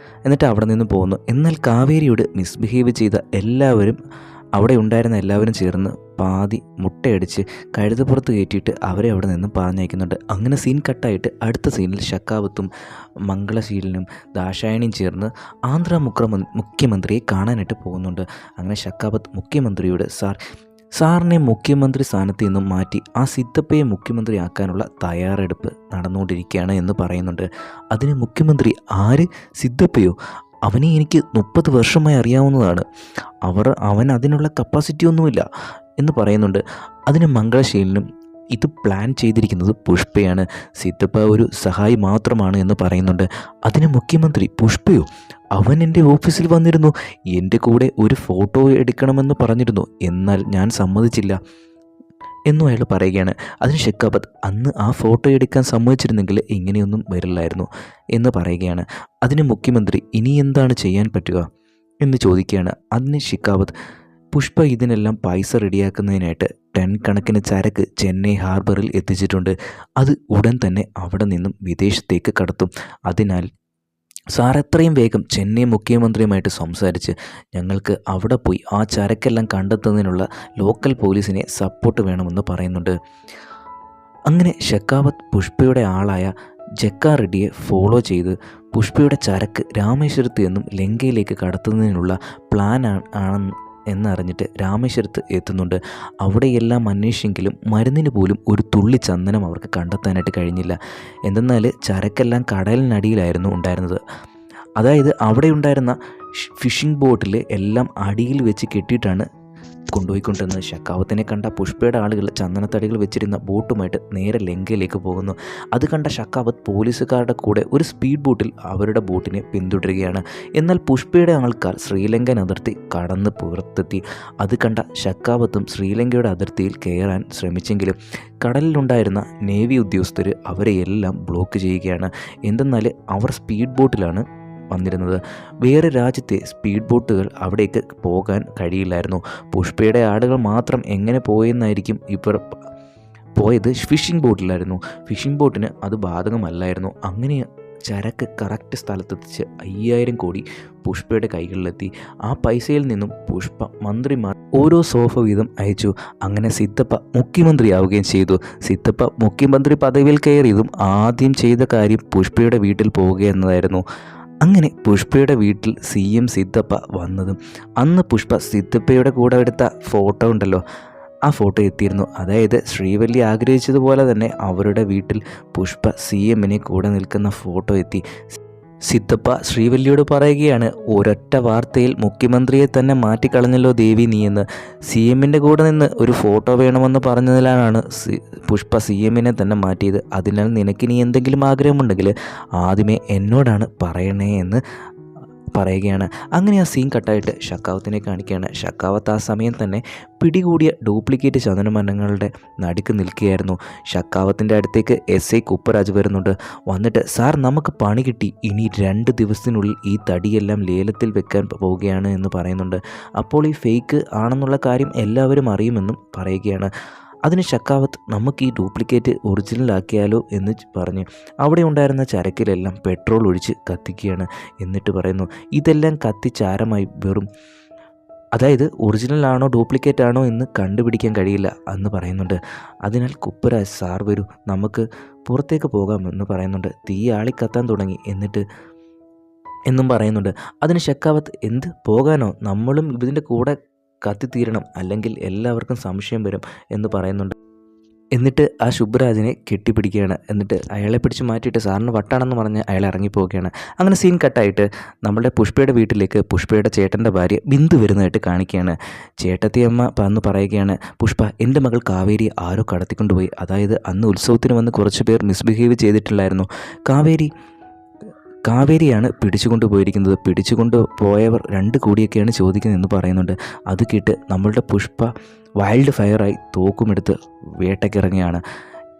എന്നിട്ട് അവിടെ നിന്ന് പോകുന്നു. എന്നാൽ കാവേരിയോട് മിസ്ബിഹേവ് ചെയ്ത അവിടെ ഉണ്ടായിരുന്ന എല്ലാവരും ചേർന്ന് പാതി മുട്ടയടിച്ച് കഴുതപ്പുറത്ത് കയറ്റിയിട്ട് അവരെ അവിടെ നിന്ന് പറഞ്ഞയക്കുന്നുണ്ട്. അങ്ങനെ സീൻ കട്ടായിട്ട് അടുത്ത സീനിൽ ഷക്കാവത്തും മംഗളശീലനും ദാശായണിയും ചേർന്ന് ആന്ധ്ര മുഖ്യമന്ത്രിയെ കാണാനായിട്ട് പോകുന്നുണ്ട്. അങ്ങനെ ഷക്കാവത്ത് മുഖ്യമന്ത്രിയോട്, സാറിനെ മുഖ്യമന്ത്രി സ്ഥാനത്ത് നിന്നും മാറ്റി ആ സിദ്ധപ്പയെ മുഖ്യമന്ത്രിയാക്കാനുള്ള തയ്യാറെടുപ്പ് നടന്നുകൊണ്ടിരിക്കുകയാണ് എന്ന് പറയുന്നുണ്ട്. അതിന് മുഖ്യമന്ത്രി, ആര്? സിദ്ധപ്പയോ? അവനെ എനിക്ക് 30 വർഷമായി അറിയാവുന്നതാണ്. അവൻ അതിനുള്ള കപ്പാസിറ്റി ഒന്നുമില്ല എന്ന് പറയുന്നുണ്ട്. അതിന് മംഗളശീലനും, ഇത് പ്ലാൻ ചെയ്തിരിക്കുന്നത് പുഷ്പയാണ്, സിദ്ധപ്പ ഒരു സഹായി മാത്രമാണ് എന്ന് പറയുന്നുണ്ട്. അതിന് മുഖ്യമന്ത്രി, പുഷ്പയോ? അവൻ എൻ്റെ ഓഫീസിൽ വന്നിരുന്നു, എൻ്റെ കൂടെ ഒരു ഫോട്ടോ എടുക്കണമെന്ന് പറഞ്ഞിരുന്നു, എന്നാൽ ഞാൻ സമ്മതിച്ചില്ല എന്നും അയാൾ പറയുകയാണ്. അതിന് ഷെക്കാബത്ത്, അന്ന് ആ ഫോട്ടോ എടുക്കാൻ സമ്മതിച്ചിരുന്നെങ്കിൽ ഇങ്ങനെയൊന്നും വരില്ലായിരുന്നു എന്ന് പറയുകയാണ്. അതിന് മുഖ്യമന്ത്രി, ഇനി എന്താണ് ചെയ്യാൻ പറ്റുക എന്ന് ചോദിക്കുകയാണ്. അതിന് ഷെക്കാബത്ത്, പുഷ്പ ഇതിനെല്ലാം പൈസ റെഡിയാക്കുന്നതിനായിട്ട് 10 കണക്കിന് ചരക്ക് ചെന്നൈ ഹാർബറിൽ എത്തിച്ചിട്ടുണ്ട്. അത് ഉടൻ തന്നെ അവിടെ നിന്നും വിദേശത്തേക്ക് കടത്തും. അതിനാൽ സാർ എത്രയും വേഗം ചെന്നൈ മുഖ്യമന്ത്രിയുമായിട്ട് സംസാരിച്ച് ഞങ്ങൾക്ക് അവിടെ പോയി ആ ചരക്കെല്ലാം കണ്ടെത്തുന്നതിനുള്ള ലോക്കൽ പോലീസിനെ സപ്പോർട്ട് വേണമെന്ന് പറയുന്നുണ്ട്. അങ്ങനെ ഷെക്കാവത്ത് പുഷ്പയുടെ ആളായ ജക്ക റെഡ്ഡിയെ ഫോളോ ചെയ്ത് പുഷ്പയുടെ ചരക്ക് രാമേശ്വരത്ത് നിന്നും ലങ്കയിലേക്ക് കടത്തുന്നതിനുള്ള പ്ലാൻ എന്നറിഞ്ഞിട്ട് രാമേശ്വരത്ത് എത്തുന്നുണ്ട്. അവിടെയെല്ലാം അന്വേഷിച്ചെങ്കിലും മരുന്നിന് പോലും ഒരു തുള്ളി ചന്ദനം അവർക്ക് കണ്ടെത്താനായിട്ട് കഴിഞ്ഞില്ല. എന്തെന്നാൽ ചരക്കെല്ലാം കടലിനടിയിലായിരുന്നു ഉണ്ടായിരുന്നത്. അതായത് അവിടെ ഉണ്ടായിരുന്ന ഫിഷിംഗ് ബോട്ടിൽ എല്ലാം അടിയിൽ വെച്ച് കെട്ടിയിട്ടാണ് കൊണ്ടുപോയിക്കൊണ്ടിരുന്നത്. ഷക്കാവത്തിനെ കണ്ട പുഷ്പയുടെ ആളുകൾ ചന്ദനത്തടികൾ വെച്ചിരുന്ന ബോട്ടുമായിട്ട് നേരെ ലങ്കയിലേക്ക് പോകുന്നു. അത് കണ്ട ഷക്കാവത്ത് പോലീസുകാരുടെ കൂടെ ഒരു സ്പീഡ് ബോട്ടിൽ അവരുടെ ബോട്ടിനെ പിന്തുടരുകയാണ്. എന്നാൽ പുഷ്പയുടെ ആൾക്കാർ ശ്രീലങ്കൻ അതിർത്തി കടന്ന് പുറത്തെത്തി. അത് കണ്ട ഷക്കാവത്തും ശ്രീലങ്കയുടെ അതിർത്തിയിൽ കയറാൻ ശ്രമിച്ചെങ്കിലും കടലിലുണ്ടായിരുന്ന നേവി ഉദ്യോഗസ്ഥർ അവരെയെല്ലാം ബ്ലോക്ക് ചെയ്യുകയാണ്. എന്തെന്നാൽ അവർ സ്പീഡ് ബോട്ടിലാണ് വന്നിരുന്നത്. വേറെ രാജ്യത്തെ സ്പീഡ് ബോട്ടുകൾ അവിടേക്ക് പോകാൻ കഴിയില്ലായിരുന്നു. പുഷ്പയുടെ ആളുകൾ മാത്രം എങ്ങനെ പോയെന്നായിരിക്കും ഇവർ പോയത് ഫിഷിംഗ് ബോട്ടിലായിരുന്നു. ഫിഷിംഗ് ബോട്ടിന് അത് ബാധകമല്ലായിരുന്നു. അങ്ങനെ ചരക്ക് കറക്റ്റ് സ്ഥലത്തെത്തിച്ച് 5000 കോടി പുഷ്പയുടെ കൈകളിലെത്തി. ആ പൈസയിൽ നിന്നും പുഷ്പ മന്ത്രിമാർ ഓരോ സോഫ വീതം അയച്ചു. അങ്ങനെ സിദ്ധപ്പ മുഖ്യമന്ത്രിയാവുകയും ചെയ്തു. സിദ്ധപ്പ മുഖ്യമന്ത്രി പദവിയിൽ കയറിയതും ആദ്യം ചെയ്ത കാര്യം പുഷ്പയുടെ വീട്ടിൽ പോവുക എന്നതായിരുന്നു. അങ്ങനെ പുഷ്പയുടെ വീട്ടിൽ CM സിദ്ധപ്പ വന്നതും അന്ന് പുഷ്പ സിദ്ധപ്പയുടെ കൂടെ എടുത്ത ഫോട്ടോ ഉണ്ടല്ലോ, ആ ഫോട്ടോ എത്തിയിരുന്നു. അതായത് ശ്രീവല്ലി ആഗ്രഹിച്ചതുപോലെ തന്നെ അവരുടെ വീട്ടിൽ പുഷ്പ CMനെ കൂടെ നിൽക്കുന്ന ഫോട്ടോ എത്തി. സിദ്ധപ്പ ശ്രീവല്ലിയോട് പറയുകയാണ്, ഒരൊറ്റ വാർത്തയിൽ മുഖ്യമന്ത്രിയെ തന്നെ മാറ്റിക്കളഞ്ഞല്ലോ ദേവി നീയെന്ന്. CMൻ്റെ കൂടെ നിന്ന് ഒരു ഫോട്ടോ വേണമെന്ന് പറഞ്ഞതിലാണ് പുഷ്പ CMനെ തന്നെ മാറ്റിയത്. അതിനാൽ നിനക്കിനി എന്തെങ്കിലും ആഗ്രഹമുണ്ടെങ്കിൽ ആദ്യമേ എന്നോടാണ് പറയണേ എന്ന് പറയുകയാണ്. അങ്ങനെ ആ സീൻ കട്ടായിട്ട് ഷക്കാവത്തിനെ കാണിക്കുകയാണ്. ഷക്കാവത്ത് ആ സമയം തന്നെ പിടികൂടിയ ഡ്യൂപ്ലിക്കേറ്റ് ചന്ദനമരങ്ങളുടെ നടുക്ക് നിൽക്കുകയായിരുന്നു. ഷക്കാവത്തിൻ്റെ അടുത്തേക്ക് SI കുപ്പരാജ് വരുന്നുണ്ട്. വന്നിട്ട്, സാർ നമുക്ക് പണി കിട്ടി, ഇനി 2 ദിവസത്തിനുള്ളിൽ ഈ തടിയെല്ലാം ലേലത്തിൽ വെക്കാൻ പോവുകയാണ് എന്ന് പറയുന്നുണ്ട്. അപ്പോൾ ഈ ഫേക്ക് ആണെന്നുള്ള കാര്യം എല്ലാവരും അറിയുമെന്നും പറയുകയാണ്. അതിന് ഷക്കാവത്ത്, നമുക്ക് ഈ ഡ്യൂപ്ലിക്കേറ്റ് ഒറിജിനലാക്കിയാലോ എന്ന് പറഞ്ഞ് അവിടെ ഉണ്ടായിരുന്ന ചരക്കിലെല്ലാം പെട്രോൾ ഒഴിച്ച് കത്തിക്കുകയാണ്. എന്നിട്ട് പറയുന്നു, ഇതെല്ലാം കത്തിച്ചാരമായി വെറും അതായത് ഒറിജിനൽ ആണോ ഡ്യൂപ്ലിക്കേറ്റ് ആണോ എന്ന് കണ്ടുപിടിക്കാൻ കഴിയില്ല എന്ന് പറയുന്നുണ്ട്. അതിനാൽ കുപ്പരാജ് സാർ വരൂ, നമുക്ക് പുറത്തേക്ക് പോകാമെന്ന് പറയുന്നുണ്ട്. തീ ആളിക്കത്താൻ തുടങ്ങി എന്നും പറയുന്നുണ്ട്. അതിന് ഷെക്കാവത്ത് എന്ത് പോകാനോ, നമ്മളും ഇതിൻ്റെ കൂടെ കത്തിത്തീരണം, അല്ലെങ്കിൽ എല്ലാവർക്കും സംശയം വരും എന്ന് പറയുന്നുണ്ട്. എന്നിട്ട് ആ ശുഭ്രാജിനെ കെട്ടിപ്പിടിക്കുകയാണ്. എന്നിട്ട് അയാളെ പിടിച്ച് മാറ്റിയിട്ട് സാറിന് വട്ടാണെന്ന് പറഞ്ഞ് അയാൾ ഇറങ്ങിപ്പോവുകയാണ്. അങ്ങനെ സീൻ കട്ടായിട്ട് നമ്മളുടെ പുഷ്പയുടെ വീട്ടിലേക്ക് പുഷ്പയുടെ ചേട്ടൻ്റെ ഭാര്യ ബിന്ദു വരുന്നതായിട്ട് കാണിക്കുകയാണ്. ചേട്ടത്തിയമ്മ വന്ന് പറയുകയാണ്, പുഷ്പ, എൻ്റെ മകൾ കാവേരി ആരോ കടത്തിക്കൊണ്ടുപോയി. അതായത് അന്ന് ഉത്സവത്തിന് വന്ന് കുറച്ച് പേർ മിസ്ബിഹേവ് ചെയ്തിട്ടില്ലായിരുന്നു. കാവേരിയാണ് പിടിച്ചുകൊണ്ട് പോയിരിക്കുന്നത്. പിടിച്ചുകൊണ്ട് പോയവർ 2 കോടിയൊക്കെയാണ് ചോദിക്കുന്നതെന്ന് പറയുന്നുണ്ട്. അത് കേട്ട് നമ്മളുടെ പുഷ്പ വൈൽഡ് ഫയറായി തോക്കുമെടുത്ത് വേട്ടയ്ക്കിറങ്ങിയാണ്.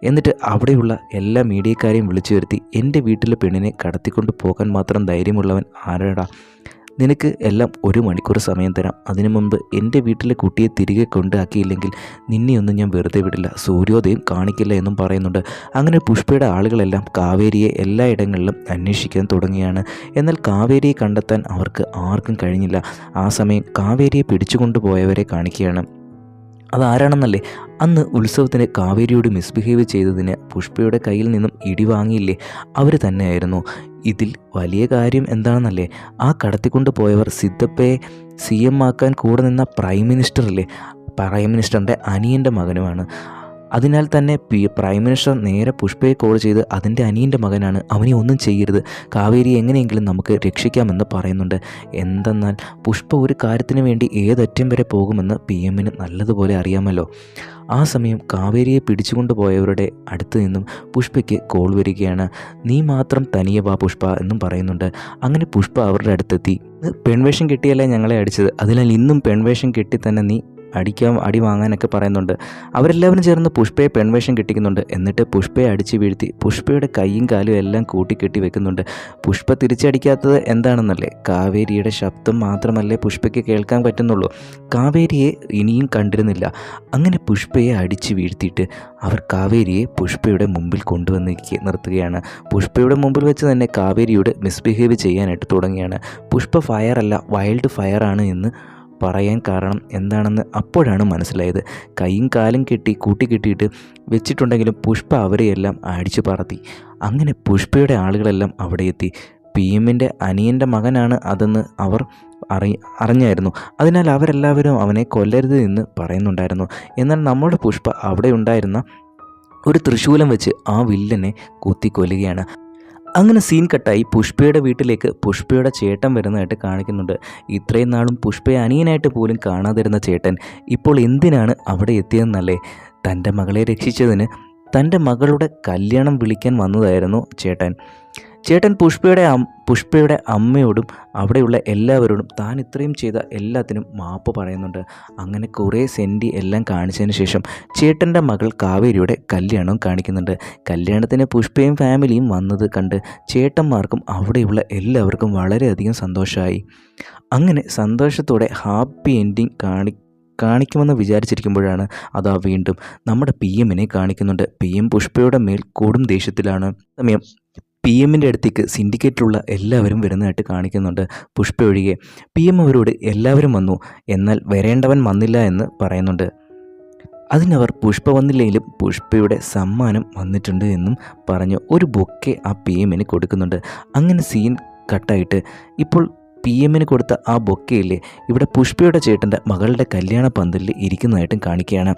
എന്നിട്ട് അവിടെയുള്ള എല്ലാ മീഡിയക്കാരെയും വിളിച്ചു വരുത്തി, എൻ്റെ വീട്ടിലെ പെണ്ണിനെ കടത്തിക്കൊണ്ട് പോകാൻ മാത്രം ധൈര്യമുള്ളവൻ ആരാടാ? നിനക്ക് എല്ലാം 1 മണിക്കൂർ സമയം തരാം. അതിനു മുമ്പ് എൻ്റെ വീട്ടിലെ കുട്ടിയെ തിരികെ കൊണ്ടാക്കിയില്ലെങ്കിൽ നിന്നെയൊന്നും ഞാൻ വെറുതെ വിടില്ല, സൂര്യോദയം കാണിക്കില്ല എന്നും പറയുന്നുണ്ട്. അങ്ങനെ പുഷ്പയുടെ ആളുകളെല്ലാം കാവേരിയെ എല്ലായിടങ്ങളിലും അന്വേഷിക്കാൻ തുടങ്ങിയാണ്. എന്നാൽ കാവേരിയെ കണ്ടെത്താൻ അവർക്ക് ആർക്കും കഴിഞ്ഞില്ല. ആ സമയം കാവേരിയെ പിടിച്ചുകൊണ്ടുപോയവരെ കാണിക്കുകയാണ്. അതാരാണെന്നല്ലേ? അന്ന് ഉത്സവത്തിന് കാവേരിയോട് മിസ്ബിഹേവ് ചെയ്തതിന് പുഷ്പയുടെ കയ്യിൽ നിന്നും ഇടി വാങ്ങിയില്ലേ, അവർ തന്നെയായിരുന്നു. ഇതിൽ വലിയ കാര്യം എന്താണെന്നല്ലേ? ആ കടത്തിക്കൊണ്ട് പോയവർ സിദ്ധപ്പയെ CM ആക്കാൻ കൂടെ നിന്ന പ്രൈം മിനിസ്റ്ററിൻ്റെ അനിയൻ്റെ മകനുമാണ്. അതിനാൽ തന്നെ പ്രൈം മിനിസ്റ്റർ നേരെ പുഷ്പയെ കോൾ ചെയ്ത് അതിൻ്റെ അനിയൻ്റെ മകനാണ്, അവനെ ഒന്നും ചെയ്യരുത്, കാവേരി എങ്ങനെയെങ്കിലും നമുക്ക് രക്ഷിക്കാമെന്ന് പറയുന്നുണ്ട്. എന്തെന്നാൽ പുഷ്പ ഒരു കാര്യത്തിന് വേണ്ടി ഏതറ്റം വരെ പോകുമെന്ന് PM-ന് നല്ലതുപോലെ അറിയാമല്ലോ. ആ സമയം കാവേരിയെ പിടിച്ചുകൊണ്ട് പോയവരുടെ അടുത്ത് നിന്നും പുഷ്പയ്ക്ക് കോൾ വരികയാണ്. നീ മാത്രം തനിയെ വാ പുഷ്പ എന്നും പറയുന്നുണ്ട്. അങ്ങനെ പുഷ്പ അവരുടെ അടുത്തെത്തി. പെൺവേഷം കെട്ടിയല്ലേ ഞങ്ങളെ അടിച്ചത്, അതിനാൽ ഇന്നും പെൺവേഷം കെട്ടി തന്നെ നീ അടി വാങ്ങാനൊക്കെ പറയുന്നുണ്ട്. അവരെല്ലാവരും ചേർന്ന് പുഷ്പയെ പെൺവേഷം കെട്ടിക്കുന്നുണ്ട്. എന്നിട്ട് പുഷ്പയെ അടിച്ച് വീഴ്ത്തി പുഷ്പയുടെ കൈയും കാലും എല്ലാം കൂട്ടിക്കെട്ടി വെക്കുന്നുണ്ട്. പുഷ്പ തിരിച്ചടിക്കാത്തത് എന്താണെന്നല്ലേ? കാവേരിയുടെ ശബ്ദം മാത്രമല്ലേ പുഷ്പയ്ക്ക് കേൾക്കാൻ പറ്റുന്നുള്ളൂ. കാവേരിയെ ഇനിയും കണ്ടിരുന്നില്ല. അങ്ങനെ പുഷ്പയെ അടിച്ച് വീഴ്ത്തിയിട്ട് അവർ കാവേരിയെ പുഷ്പയുടെ മുമ്പിൽ കൊണ്ടുവന്ന് നിർത്തുകയാണ്. പുഷ്പയുടെ മുമ്പിൽ വെച്ച് തന്നെ കാവേരിയോട് മിസ്ബിഹേവ് ചെയ്യാനായിട്ട് തുടങ്ങിയാണ്. പുഷ്പ ഫയറല്ല, വൈൽഡ് ഫയറാണ് എന്ന് പറയാൻ കാരണം എന്താണെന്ന് അപ്പോഴാണ് മനസ്സിലായത്. കൈയും കാലും കൂട്ടിക്കെട്ടിയിട്ട് വെച്ചിട്ടുണ്ടെങ്കിലും പുഷ്പ അവരെയെല്ലാം അടിച്ചു പറത്തി. അങ്ങനെ പുഷ്പയുടെ ആളുകളെല്ലാം അവിടെ എത്തി. PM-ൻ്റെ അനിയൻ്റെ മകനാണ് അതെന്ന് അവർ അറിഞ്ഞായിരുന്നു. അതിനാൽ അവരെല്ലാവരും അവനെ കൊല്ലരുത് എന്ന് പറയുന്നുണ്ടായിരുന്നു. എന്നാൽ നമ്മുടെ പുഷ്പ അവിടെ ഉണ്ടായിരുന്ന ഒരു തൃശൂലം വെച്ച് ആ വില്ലനെ കുത്തിക്കൊല്ലുകയാണ്. അങ്ങനെ സീൻ കട്ടായി പുഷ്പയുടെ വീട്ടിലേക്ക് പുഷ്പയുടെ ചേട്ടൻ വരുന്നതായിട്ട് കാണിക്കുന്നുണ്ട്. ഇത്രയും നാളും പുഷ്പയെ അനിയനായിട്ട് പോലും കാണാതിരുന്ന ചേട്ടൻ ഇപ്പോൾ എന്തിനാണ് അവിടെ എത്തിയതെന്നല്ലേ? തൻ്റെ മകളെ രക്ഷിച്ചതിന് തൻ്റെ മകളുടെ കല്യാണം വിളിക്കാൻ വന്നതായിരുന്നു ചേട്ടൻ പുഷ്പയുടെ അമ്മയോടും അവിടെയുള്ള എല്ലാവരോടും താൻ ഇത്രയും ചെയ്ത എല്ലാത്തിനും മാപ്പ് പറയുന്നുണ്ട്. അങ്ങനെ കുറേ സെൻറ്റി എല്ലാം കാണിച്ചതിന് ശേഷം ചേട്ടൻ്റെ മകൾ കാവേരിയുടെ കല്യാണം കാണിക്കുന്നുണ്ട്. കല്യാണത്തിന് പുഷ്പയും ഫാമിലിയും വന്നത് കണ്ട് ചേട്ടന്മാർക്കും അവിടെയുള്ള എല്ലാവർക്കും വളരെയധികം സന്തോഷമായി. അങ്ങനെ സന്തോഷത്തോടെ ഹാപ്പി എൻഡിങ് കാണിക്കുമെന്ന് വിചാരിച്ചിരിക്കുമ്പോഴാണ് അതാ വീണ്ടും നമ്മുടെ PM-നെ കാണിക്കുന്നുണ്ട്. PM പുഷ്പയുടെ മേൽ കൂടും ദേഷ്യത്തിലാണ്. സമയം PM-ൻ്റെ അടുത്തേക്ക് സിൻഡിക്കേറ്റിലുള്ള എല്ലാവരും വരുന്നതായിട്ട് കാണിക്കുന്നുണ്ട്. പുഷ്പ ഒഴികെ. PM അവരോട് എല്ലാവരും വന്നു, എന്നാൽ വരേണ്ടവൻ വന്നില്ല എന്ന് പറയുന്നുണ്ട്. അതിനവർ പുഷ്പ വന്നില്ലെങ്കിലും പുഷ്പയുടെ സമ്മാനം വന്നിട്ടുണ്ട് എന്നും പറഞ്ഞു ഒരു ബൊക്കെ ആ PM-ന് കൊടുക്കുന്നുണ്ട്. അങ്ങനെ സീൻ കട്ടായിട്ട് ഇപ്പോൾ PM-ന് കൊടുത്ത ആ ബൊക്കയില്ലേ ഇവിടെ പുഷ്പയുടെ ചേട്ടൻ്റെ മകളുടെ കല്യാണ പന്തലിൽ ഇരിക്കുന്നതായിട്ടും കാണിക്കുകയാണ്.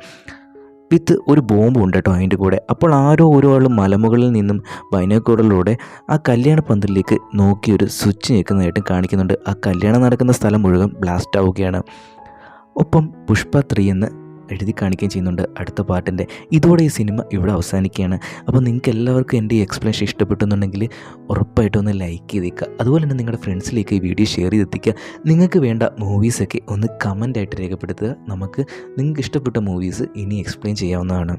വിത്ത് ഒരു ബോംബും ഉണ്ട് കേട്ടോ അതിൻ്റെ കൂടെ. അപ്പോൾ ഓരോ ആളും മലമുകളിൽ നിന്നും ബൈനോക്കുലറിലൂടെ ആ കല്യാണ പന്തലിലേക്ക് നോക്കിയൊരു സ്വിച്ച് ഞെക്കുന്നതായിട്ടും കാണിക്കുന്നുണ്ട്. ആ കല്യാണം നടക്കുന്ന സ്ഥലം മുഴുവൻ ബ്ലാസ്റ്റ് ആവുകയാണ്. ഒപ്പം പുഷ്പ 3 എന്ന് എഴുതി കാണിക്കുകയും ചെയ്യുന്നുണ്ട് അടുത്ത പാട്ടിൻ്റെ. ഇതോടെ ഈ സിനിമ ഇവിടെ അവസാനിക്കുകയാണ്. അപ്പോൾ നിങ്ങൾക്ക് എല്ലാവർക്കും എൻ്റെ ഈ എക്സ്പ്ലനേഷൻ ഇഷ്ടപ്പെട്ടുന്നുണ്ടെങ്കിൽ ഉറപ്പായിട്ടും ഒന്ന് ലൈക്ക് ചെയ്തേക്കുക. അതുപോലെ തന്നെ നിങ്ങളുടെ ഫ്രണ്ട്സിലേക്ക് ഈ വീഡിയോ ഷെയർ ചെയ്തെത്തിക്കുക. നിങ്ങൾക്ക് വേണ്ട മൂവീസൊക്കെ ഒന്ന് കമൻ്റായിട്ട് രേഖപ്പെടുത്തുക. നിങ്ങൾക്ക് ഇഷ്ടപ്പെട്ട മൂവീസ് ഇനി എക്സ്പ്ലെയിൻ ചെയ്യാവുന്നതാണ്.